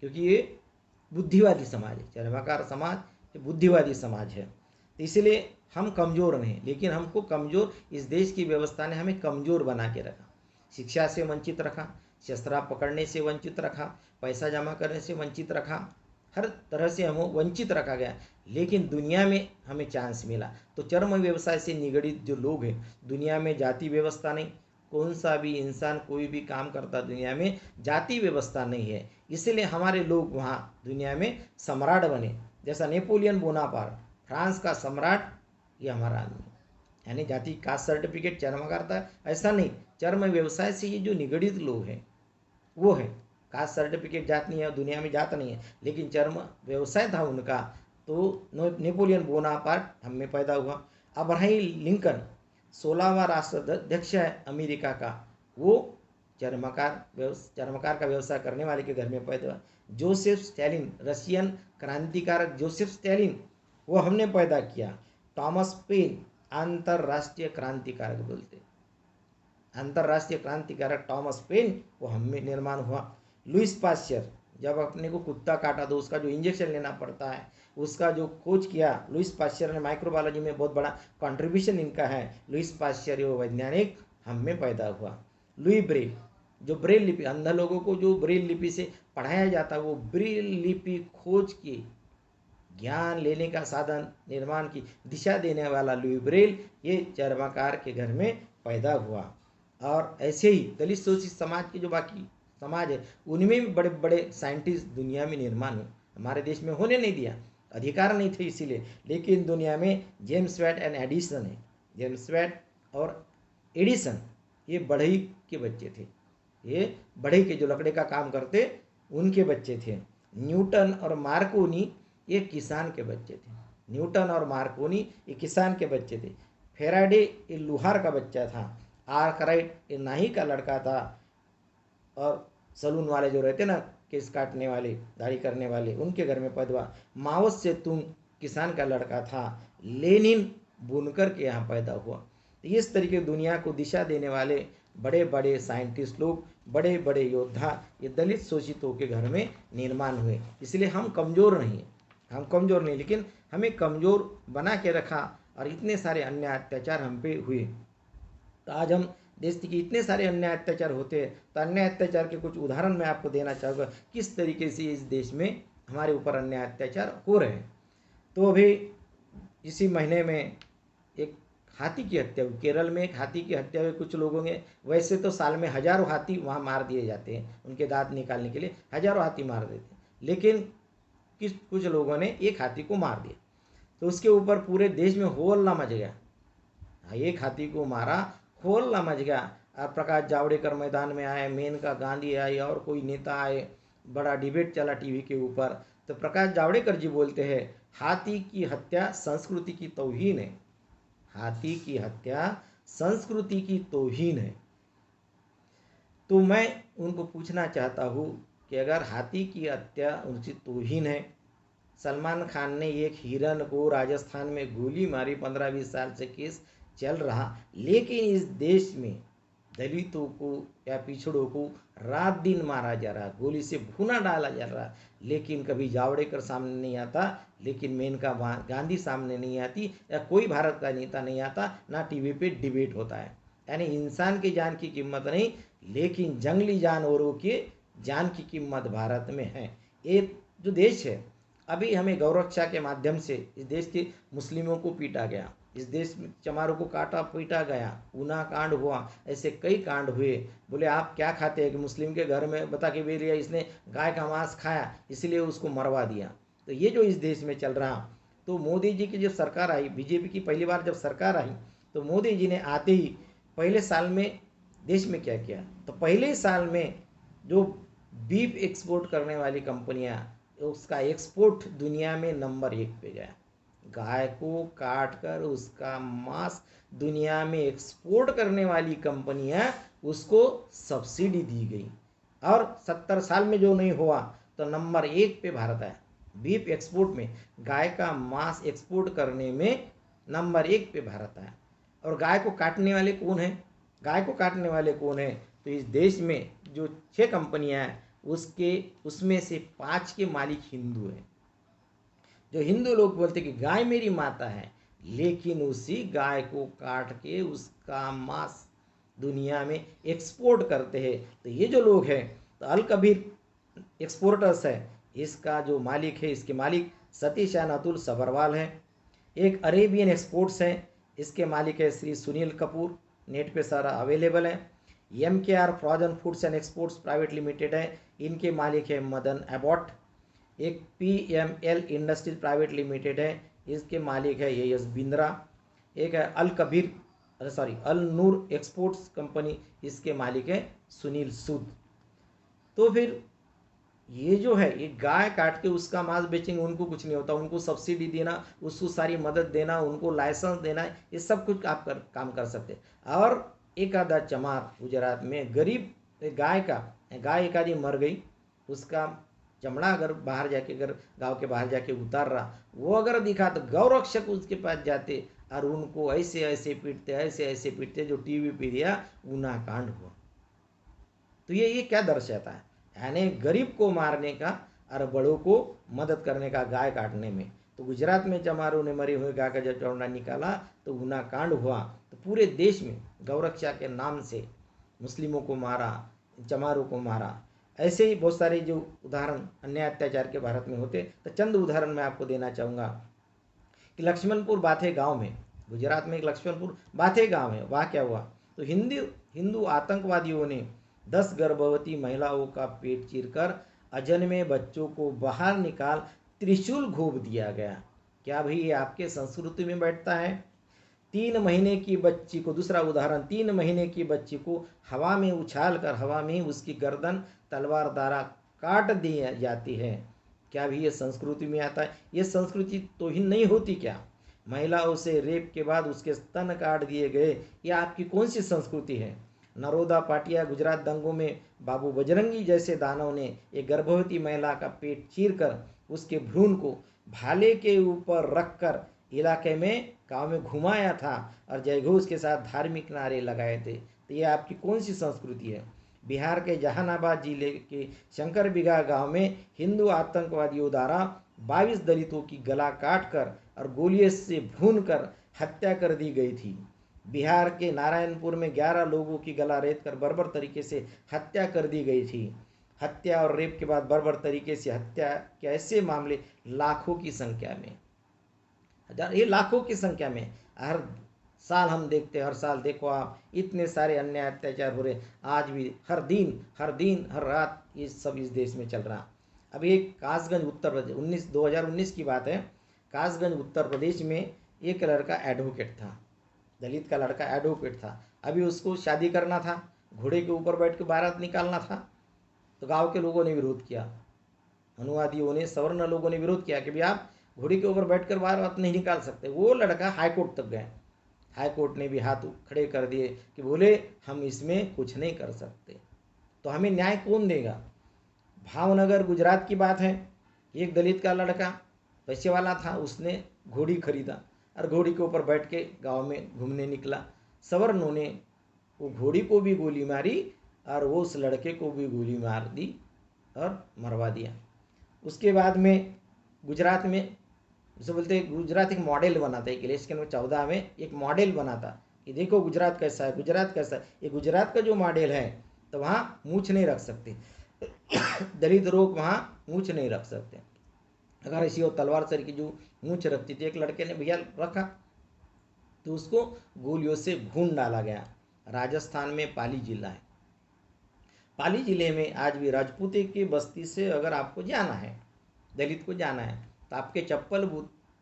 क्योंकि ये बुद्धिवादी समाज है। चरमाकार समाज ये बुद्धिवादी समाज है। तो इसलिए हम कमज़ोर नहीं, लेकिन हमको कमज़ोर इस देश की व्यवस्था ने हमें कमज़ोर बना के रखा। शिक्षा से वंचित रखा, शस्त्र पकड़ने से वंचित रखा, पैसा जमा करने से वंचित रखा, हर तरह से हम वंचित रखा गया। लेकिन दुनिया में हमें चांस मिला। तो चर्म व्यवसाय से निगड़ित जो लोग हैं, दुनिया में जाति व्यवस्था नहीं, कौन सा भी इंसान कोई भी काम करता दुनिया में जाति व्यवस्था नहीं है। इसलिए हमारे लोग वहाँ दुनिया में सम्राट बने। जैसा नेपोलियन बोनापार्ट फ्रांस का सम्राट, ये हमारा आदमी, यानी जाति कास्ट सर्टिफिकेट चर्मकार था ऐसा नहीं, चर्म व्यवसाय से ये जो निगड़ित लोग हैं वो है। कास्ट सर्टिफिकेट जात नहीं है, दुनिया में जात नहीं है, लेकिन चर्म व्यवसाय था उनका। तो नेपोलियन बोनापार्ट हम में पैदा हुआ। अब्राहम लिंकन 16वां राष्ट्राध्यक्ष है अमेरिका का, वो चर्मकार का व्यवसाय करने वाले के घर में पैदा हुआ। जोसेफ स्टैलिन, रशियन क्रांतिकारक जोसेफ स्टैलिन, वो हमने पैदा किया। थॉमस पेन, अंतरराष्ट्रीय क्रांतिकारक बोलते, अंतरराष्ट्रीय क्रांतिकारक थॉमस पेन, वो हम में निर्माण हुआ। लुइस पास्चर, जब अपने को कुत्ता काटा तो उसका जो इंजेक्शन लेना पड़ता है, उसका जो खोज किया लुइस पास्चर ने, माइक्रोबायोलॉजी में बहुत बड़ा कंट्रीब्यूशन इनका है। लुइस पास्चर वो वैज्ञानिक हम में पैदा हुआ। लुई ब्रेल, जो ब्रेल लिपि, अंधा लोगों को जो ब्रेल लिपि से पढ़ाया जाता है, वो ब्रेल लिपि खोज की, ज्ञान लेने का साधन निर्माण की दिशा देने वाला लुई ब्रेल, ये चर्मकार के घर में पैदा हुआ। और ऐसे ही दलित शोषित समाज के जो बाकी समाज है, उनमें भी बड़े बड़े साइंटिस्ट दुनिया में निर्माण हुए। हमारे देश में होने नहीं दिया, अधिकार नहीं थे इसीलिए, लेकिन दुनिया में जेम्स वेट एंड एडिसन है। जेम्स वेट और एडिसन ये बढ़ई के बच्चे थे, ये बढ़ई के जो लकड़े का काम करते उनके बच्चे थे। न्यूटन और मार्कोनी ये किसान के बच्चे थे। न्यूटन और मार्कोनी ये किसान के बच्चे थे। फेराडे ये लोहार का बच्चा था। आर्कराइट ये नाई का लड़का था। और सलून वाले जो रहते ना, केस काटने वाले, दाढ़ी करने वाले, उनके घर में पैदा हुआ। माओ से तुंग किसान का लड़का था। लेनिन बुनकर के यहाँ पैदा हुआ। तो इस तरीके दुनिया को दिशा देने वाले बड़े बड़े साइंटिस्ट लोग, बड़े बड़े योद्धा, ये दलित शोषितों के घर में निर्माण हुए। इसलिए हम कमज़ोर नहीं, हम कमज़ोर नहीं, लेकिन हमें कमज़ोर बना के रखा और इतने सारे अन्याय अत्याचार हम पे हुए। तो आज हम देश के इतने सारे अन्याय अत्याचार होते हैं, तो अन्याय अत्याचार के कुछ उदाहरण मैं आपको देना चाहूँगा, किस तरीके से इस देश में हमारे ऊपर अन्याय अत्याचार हो रहे हैं। तो अभी इसी महीने में एक हाथी की हत्या हुई, केरल में एक हाथी की हत्या हुई कुछ लोगों ने। वैसे तो साल में हजारों हाथी वहाँ मार दिए जाते हैं, उनके दांत निकालने के लिए हजारों हाथी मार देते हैं, लेकिन कुछ लोगों ने एक हाथी को मार दिया। तो उसके ऊपर पूरे देश में हो हल्ला मच गया, एक हाथी को मारा, हो हल्ला मच गया। और प्रकाश जावड़ेकर मैदान में आए, मेनका गांधी आई और कोई नेता आए, बड़ा डिबेट चला टीवी के ऊपर। तो प्रकाश जावड़ेकर जी बोलते हैं, हाथी की हत्या संस्कृति की तौहीन है। हाथी की हत्या संस्कृति की तौहीन है। तो मैं उनको पूछना चाहता हूँ कि अगर हाथी की हत्या उनकी तौहीन है, सलमान खान ने एक हिरन को राजस्थान में गोली मारी, 15-20 साल से केस चल रहा, लेकिन इस देश में दलितों को या पिछड़ों को रात दिन मारा जा रहा, गोली से भूना डाला जा रहा, लेकिन कभी जावड़ेकर सामने नहीं आता, लेकिन मेनका गांधी सामने नहीं आती, या कोई भारत का नेता नहीं आता, ना टीवी पे डिबेट होता है। यानी इंसान की जान की कीमत नहीं, लेकिन जंगली जानवरों के जान की कीमत भारत में है। ये जो देश है, अभी हमें गौरक्षा के माध्यम से इस देश के मुस्लिमों को पीटा गया, इस देश में चमारों को काटा पीटा गया, ऊना कांड हुआ, ऐसे कई कांड हुए। बोले आप क्या खाते हैं कि मुस्लिम के घर में बता के बेरिया इसने गाय का मांस खाया इसलिए उसको मरवा दिया। तो ये जो इस देश में चल रहा, तो मोदी जी की जब सरकार आई, बीजेपी की पहली बार जब सरकार आई, तो मोदी जी ने आते ही पहले साल में देश में क्या किया, तो पहले साल में जो बीफ एक्सपोर्ट करने वाली कंपनियां, उसका एक्सपोर्ट दुनिया में नंबर 1 पे गया। गाय को काट कर उसका मांस दुनिया में एक्सपोर्ट करने वाली कंपनियां, उसको सब्सिडी दी गई, और 70 साल में जो नहीं हुआ, तो नंबर 1 पे भारत है बीफ एक्सपोर्ट में। गाय का मांस एक्सपोर्ट करने में नंबर 1 पे भारत है। और गाय को काटने वाले कौन है, गाय को काटने वाले कौन है, तो इस देश में जो 6 कंपनियां हैं, उसमें से 5 के मालिक हिंदू हैं। जो हिंदू लोग बोलते कि गाय मेरी माता है, लेकिन उसी गाय को काट के उसका मांस दुनिया में एक्सपोर्ट करते हैं। तो ये जो लोग हैं, तो अल कबीर एक्सपोर्टर्स है, इसका जो मालिक है, इसके मालिक सतीश एंड अतुल सबरवाल हैं। एक अरेबियन एक्सपोर्ट्स है, इसके मालिक है श्री सुनील कपूर, नेट पे सारा अवेलेबल है। MKR frozen foods and exports private limited है, इनके मालिक है मदन एबॉट। एक PML इंडस्ट्रीज प्राइवेट लिमिटेड है, इसके मालिक है AS बिंद्रा। एक है अल नूर एक्सपोर्ट्स कंपनी, इसके मालिक है सुनील सूद। तो फिर ये जो है, ये गाय काट के उसका मांस बेचेंगे, उनको कुछ नहीं होता, उनको सब्सिडी देना, उसको सारी मदद देना, उनको लाइसेंस देना, ये सब कुछ आप काम कर सकते। और एक आधा चमार गुजरात में गरीब गाय एक आधी मर गई, उसका चमड़ा अगर बाहर जाके, अगर गांव के बाहर जाके उतार रहा, वो अगर दिखा, तो गौरक्षक उसके पास जाते और उनको ऐसे ऐसे पीटते जो टीवी पे दिया ऊना कांड हुआ। तो ये क्या दर्शाता है, यानी गरीब को मारने का और बड़ों को मदद करने का गाय काटने में। तो गुजरात में चमारों ने मरे हुए गाय का जब चौड़ा निकाला तो ऊना कांड हुआ, तो पूरे देश में गौरक्षा के नाम से मुस्लिमों को मारा, चमारों को मारा। ऐसे ही बहुत सारे जो उदाहरण अन्याय अत्याचार के भारत में होते, तो चंद उदाहरण मैं आपको देना चाहूँगा कि लक्ष्मणपुर बाथे गांव में, गुजरात में एक लक्ष्मणपुर बाथे गांव है, वहाँ क्या हुआ, तो हिंदू आतंकवादियों ने 10 गर्भवती महिलाओं का पेट चीरकर अजन्मे बच्चों को बाहर निकाल त्रिशूल घोंप दिया गया। क्या भाई ये आपके संस्कृति में बैठता है? 3 महीने की बच्ची को, दूसरा उदाहरण, 3 महीने की बच्ची को हवा में उछाल कर हवा में ही उसकी गर्दन तलवार द्वारा काट दी जाती है। क्या भी ये संस्कृति में आता है? ये संस्कृति तौहीन नहीं होती क्या? महिलाओं से रेप के बाद उसके स्तन काट दिए गए, ये आपकी कौन सी संस्कृति है? नरोदा पाटिया गुजरात दंगों में बाबू बजरंगी जैसे दानव ने एक गर्भवती महिला का पेट चीरकर उसके भ्रूण को भाले के ऊपर रखकर इलाके में गांव में घुमाया था और जयघोष के साथ धार्मिक नारे लगाए थे। तो ये आपकी कौन सी संस्कृति है? बिहार के जहानाबाद जिले के शंकरबिघा गांव में हिंदू आतंकवादियों द्वारा 22 दलितों की गला काटकर और गोलियों से भूनकर हत्या कर दी गई थी। बिहार के नारायणपुर में 11 लोगों की गला रेत कर बर्बर तरीके से हत्या कर दी गई थी। हत्या और रेप के बाद बर्बर तरीके से हत्या के ऐसे मामले लाखों की संख्या में, ये लाखों की संख्या में हर साल हम देखते हैं। हर साल देखो आप, इतने सारे अन्याय अत्याचार हो रहे, आज भी हर दिन हर रात ये सब इस देश में चल रहा। अभी एक कासगंज उत्तर प्रदेश 2019 की बात है, कासगंज उत्तर प्रदेश में एक लड़का एडवोकेट था, दलित का लड़का एडवोकेट था। अभी उसको शादी करना था, घोड़े के ऊपर बैठ के बारात निकालना था, तो गांव के लोगों ने विरोध किया, अनुवादियों ने, सवर्ण लोगों ने विरोध किया कि भाई आप घोड़े के ऊपर बैठकर बारात नहीं निकाल सकते। वो लड़का हाईकोर्ट तक गए, हाईकोर्ट ने भी हाथ खड़े कर दिए कि बोले हम इसमें कुछ नहीं कर सकते। तो हमें न्याय कौन देगा? भावनगर गुजरात की बात है, एक दलित का लड़का पैसे वाला था, उसने घोड़ी खरीदा और घोड़ी के ऊपर बैठ के गांव में घूमने निकला। सवर्णों ने वो घोड़ी को भी गोली मारी और वो उस लड़के को भी गोली मार दी और मरवा दिया। उसके बाद में गुजरात में, उसे बोलते हैं गुजरात एक मॉडल बनाता है, इलेक्शन में 14 में एक मॉडल बनाता कि देखो गुजरात कैसा है, गुजरात कैसा है। ये गुजरात का जो मॉडल है, तो वहाँ मूछ नहीं रख सकते दलित लोग वहाँ मूछ नहीं रख सकते। अगर ऐसी वो तलवार सर की जो मूछ रखती थी, एक लड़के ने भैया रखा तो उसको गोलियों से भून डाला गया। राजस्थान में पाली जिला है, पाली जिले में आज भी राजपूती की बस्ती से अगर आपको जाना है, दलित को जाना है, तो आपके चप्पल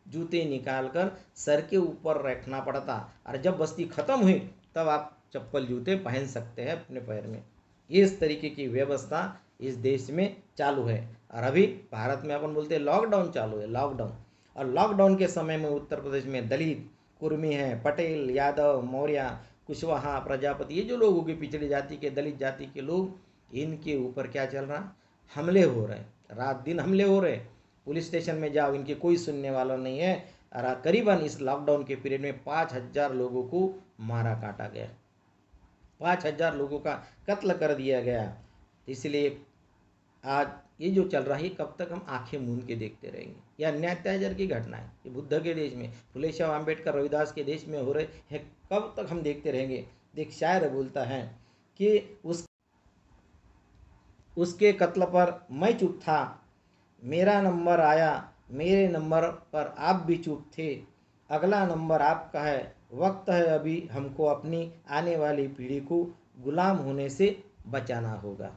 जूते निकाल कर सर के ऊपर रखना पड़ता, और जब बस्ती खत्म हुई तब आप चप्पल जूते पहन सकते हैं अपने पैर में। इस तरीके की व्यवस्था इस देश में चालू है। और अभी भारत में अपन बोलते हैं लॉकडाउन चालू है, लॉकडाउन। और लॉकडाउन के समय में उत्तर प्रदेश में दलित, कुर्मी हैं, पटेल, यादव, मौर्य, कुशवाहा, प्रजापति, ये जो लोग होंगे पिछड़ी जाति के, दलित जाति के लोग, इनके ऊपर क्या चल रहा? हमले हो रहे हैं, रात दिन हमले हो रहे हैं। पुलिस स्टेशन में जाओ, इनके कोई सुनने वाला नहीं है। और करीबन इस लॉकडाउन के पीरियड में 5,000 लोगों को मारा काटा गया, 5,000 लोगों का कत्ल कर दिया गया। इसलिए आज ये जो चल रहा है, कब तक हम आंखें मूंद के देखते रहेंगे? ये अन्याय अत्याचार की घटना है, ये बुद्ध के देश में, फुले शाह अम्बेडकर, रविदास के देश में हो रहे हैं, कब तक हम देखते रहेंगे? देख, शायर बोलता है कि उसके कत्ल पर मैं चुप था, मेरा नंबर आया, मेरे नंबर पर आप भी चुप थे, अगला नंबर आपका है, वक्त है अभी हमको अपनी आने वाली पीढ़ी को गुलाम होने से बचाना होगा।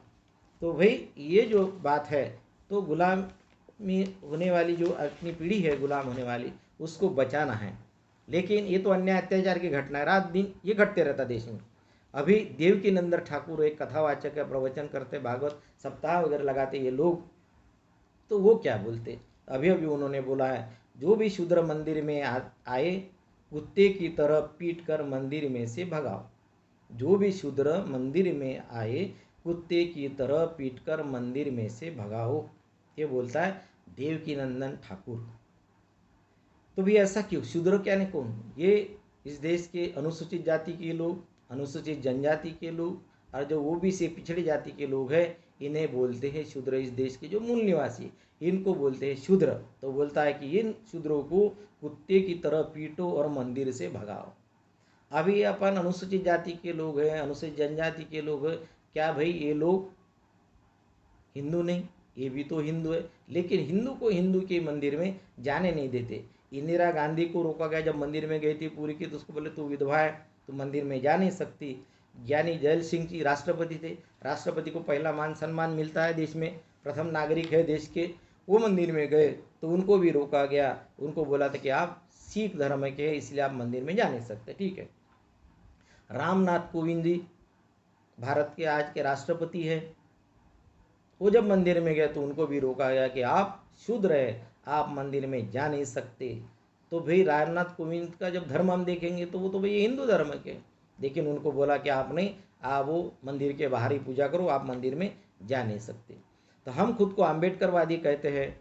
तो भाई ये जो बात है, तो गुलामी होने वाली जो अपनी पीढ़ी है, गुलाम होने वाली, उसको बचाना है। लेकिन ये तो अन्याय अत्याचार की घटना है, रात दिन ये घटते रहता देश में। अभी देवकी नंदन ठाकुर एक कथावाचक है, प्रवचन करते, भागवत सप्ताह वगैरह लगाते ये लोग, तो वो क्या बोलते? अभी अभी उन्होंने बोला है, जो भी शूद्र मंदिर में आए, कुत्ते की तरह पीट कर मंदिर में से भगाओ। जो भी शूद्र मंदिर में आए, कुत्ते की तरह पीटकर मंदिर में से भगाओ। ये बोलता है देवकी नंदन ठाकुर। तो भी ऐसा क्यों? शूद्र क्या ने कौन? ये इस देश के अनुसूचित जाति के लोग, अनुसूचित जनजाति के लोग, और जो ओबीसी पिछड़ी जाति के लोग हैं, इन्हें बोलते हैं शूद्र। इस देश के जो मूल निवासी, इनको बोलते हैं शूद्र। तो बोलता है कि इन शूद्रों को कुत्ते की तरह पीटो और मंदिर से भगाओ। अभी अपन अनुसूचित जाति के लोग हैं, अनुसूचित जनजाति के लोग हैं, क्या भाई ये लोग हिंदू नहीं? ये भी तो हिंदू है, लेकिन हिंदू को हिंदू के मंदिर में जाने नहीं देते। इंदिरा गांधी को रोका गया जब मंदिर में गई थी पूरी की, तो उसको बोले तू विधवा है, तो मंदिर में जा नहीं सकती। ज्ञानी जैल सिंह जी राष्ट्रपति थे, राष्ट्रपति को पहला मान सम्मान मिलता है देश में, प्रथम नागरिक है देश के, वो मंदिर में गए तो उनको भी रोका गया। उनको बोला था कि आप सिख धर्म के हैं, इसलिए आप मंदिर में जा नहीं सकते, ठीक है। रामनाथ कोविंद जी भारत के आज के राष्ट्रपति हैं, वो जब मंदिर में गए तो उनको भी रोका गया कि आप शूद्र है, आप मंदिर में जा नहीं सकते। तो भाई रामनाथ कोविंद का जब धर्म हम देखेंगे तो वो तो भाई हिंदू धर्म के, लेकिन उनको बोला कि आप नहीं, आप वो मंदिर के बाहर ही पूजा करो, आप मंदिर में जा नहीं सकते। तो हम खुद को अम्बेडकरवादी कहते हैं,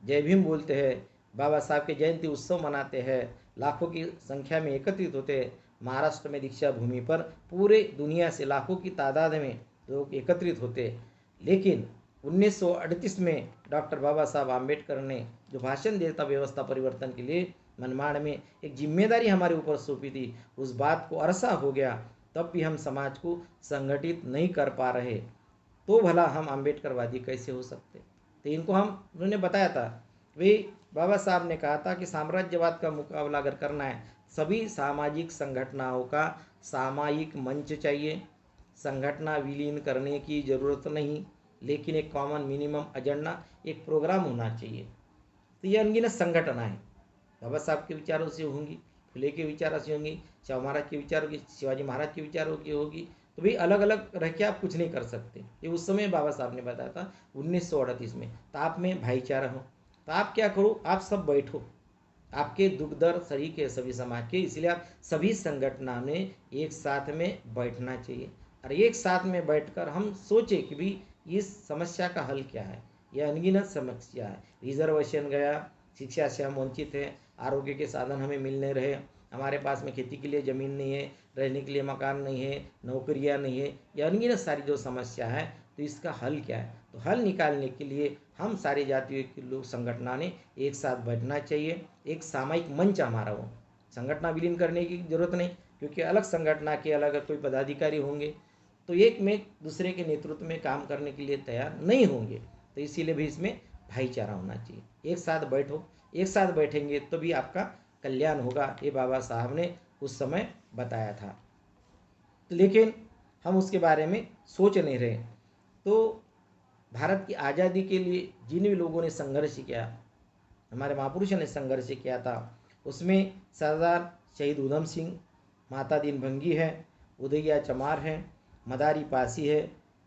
जय भीम बोलते हैं, बाबा साहब के जयंती उत्सव मनाते हैं, लाखों की संख्या में एकत्रित होते हैं। महाराष्ट्र में दीक्षा भूमि पर पूरे दुनिया से लाखों की तादाद में लोग एकत्रित होते। लेकिन 1938 में डॉक्टर बाबा साहब आम्बेडकर ने जो भाषण दिया था व्यवस्था परिवर्तन के लिए, मनमाड़ में एक जिम्मेदारी हमारे ऊपर सौंपी थी, उस बात को अरसा हो गया, तब भी हम समाज को संगठित नहीं कर पा रहे, तो भला हम आम्बेडकरवादी कैसे हो सकते? तो इनको उन्होंने बताया था, वे बाबा साहब ने कहा था कि साम्राज्यवाद का मुकाबला अगर करना है, सभी सामाजिक संगठनों का सामायिक मंच चाहिए, संगठना विलीन करने की ज़रूरत नहीं, लेकिन एक कॉमन मिनिमम एजेंडा, एक प्रोग्राम होना चाहिए। तो ये अनगिनत संगठन है, बाबा साहब के विचारों से होंगी, फुले के विचारों से होंगी, शाह महाराज के विचारों की, शिवाजी महाराज के विचारों की होगी। तो भाई अलग अलग रह के आप कुछ नहीं कर सकते। ये उस समय बाबा साहब ने बताया था 1938 में। तो आप में भाईचारा हो, तो आप क्या करो, आप सब बैठो, आपके दुख दर्द शरीक है सभी समाज के, इसलिए आप सभी संगठनों में एक साथ में बैठना चाहिए। और एक साथ में बैठकर हम सोचे कि भी इस समस्या का हल क्या है। यह अनगिनत समस्या है। रिजर्वेशन गया, शिक्षा से हम वंचित हैं, आरोग्य के साधन हमें मिल नहीं रहे, हमारे पास में खेती के लिए ज़मीन नहीं है, रहने के लिए मकान नहीं है, नौकरियां नहीं है, यह अनगिनत सारी जो समस्या है। तो इसका हल क्या है? तो हल निकालने के लिए हम सारी जातियों के लोग संगठनों ने एक साथ बैठना चाहिए। एक सामूहिक मंच हमारा हो, संगठन विलीन करने की जरूरत नहीं, क्योंकि अलग संगठन के अलग कोई पदाधिकारी होंगे तो एक में दूसरे के नेतृत्व में काम करने के लिए तैयार नहीं होंगे। तो इसीलिए भी इसमें भाईचारा होना चाहिए। एक साथ बैठो, एक साथ बैठेंगे तो भी आपका कल्याण होगा, ये बाबा साहब ने उस समय बताया था। लेकिन हम उसके बारे में सोच नहीं रहे। तो भारत की आज़ादी के लिए जिन भी लोगों ने संघर्ष किया, हमारे महापुरुषों ने संघर्ष किया था, उसमें सरदार शहीद उधम सिंह, माता दीन भंगी है, उदयिया चमार है, मदारी पासी है,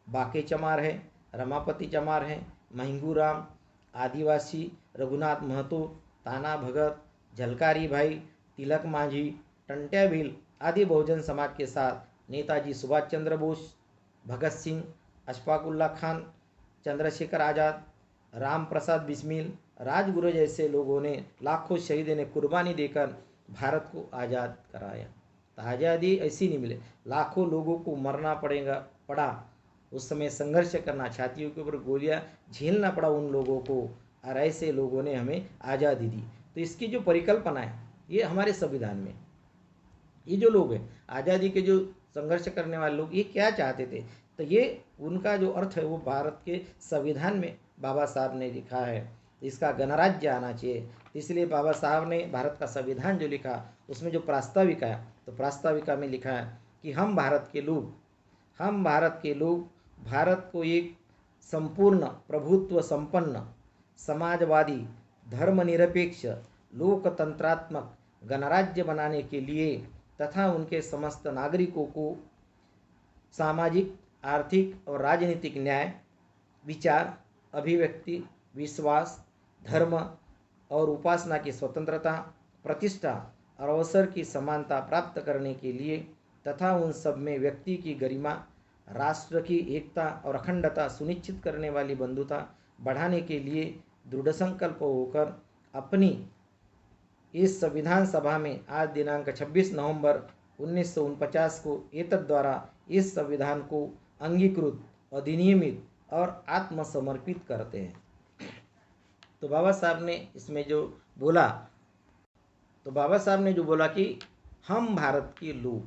बाके चमार है, रमापति चमार है, महिंगू राम, आदिवासी रघुनाथ महतो, ताना भगत, झलकारी भाई, तिलक मांझी, टंट्या भील आदि बहुजन समाज के साथ नेताजी सुभाष चंद्र बोस, भगत सिंह, अशफाकुल्ला खान, चंद्रशेखर आज़ाद, राम प्रसाद बिस्मिल, राजगुरु जैसे लोगों ने, लाखों शहीदों ने कुर्बानी देकर भारत को आज़ाद कराया। तो आज़ादी ऐसी नहीं मिले, लाखों लोगों को मरना पड़ा, उस समय संघर्ष करना, छातियों के ऊपर गोलियां झेलना पड़ा उन लोगों को, और ऐसे लोगों ने हमें आज़ादी दी। तो इसकी जो परिकल्पना है ये हमारे संविधान में, ये जो लोग हैं आज़ादी के जो संघर्ष करने वाले लोग, ये क्या चाहते थे? तो ये उनका जो अर्थ है वो भारत के संविधान में बाबा साहब ने लिखा है। इसका गणराज्य आना चाहिए। इसलिए बाबा साहब ने भारत का संविधान जो लिखा उसमें जो प्रास्ताविका है, तो प्रास्ताविका में लिखा है कि हम भारत के लोग भारत को एक संपूर्ण प्रभुत्व संपन्न समाजवादी धर्मनिरपेक्ष लोकतंत्रात्मक गणराज्य बनाने के लिए तथा उनके समस्त नागरिकों को सामाजिक, आर्थिक और राजनीतिक न्याय, विचार, अभिव्यक्ति, विश्वास, धर्म और उपासना की स्वतंत्रता, प्रतिष्ठा और अवसर की समानता प्राप्त करने के लिए तथा उन सब में व्यक्ति की गरिमा, राष्ट्र की एकता और अखंडता सुनिश्चित करने वाली बंधुता बढ़ाने के लिए दृढ़ संकल्प होकर अपनी इस संविधान सभा में आज दिनांक 26 नवंबर 1949 को एतद द्वारा इस संविधान को अंगीकृत, अधिनियमित और आत्मसमर्पित करते हैं। तो बाबा साहब ने इसमें जो बोला, तो बाबा साहब ने जो बोला कि हम भारत के लोग,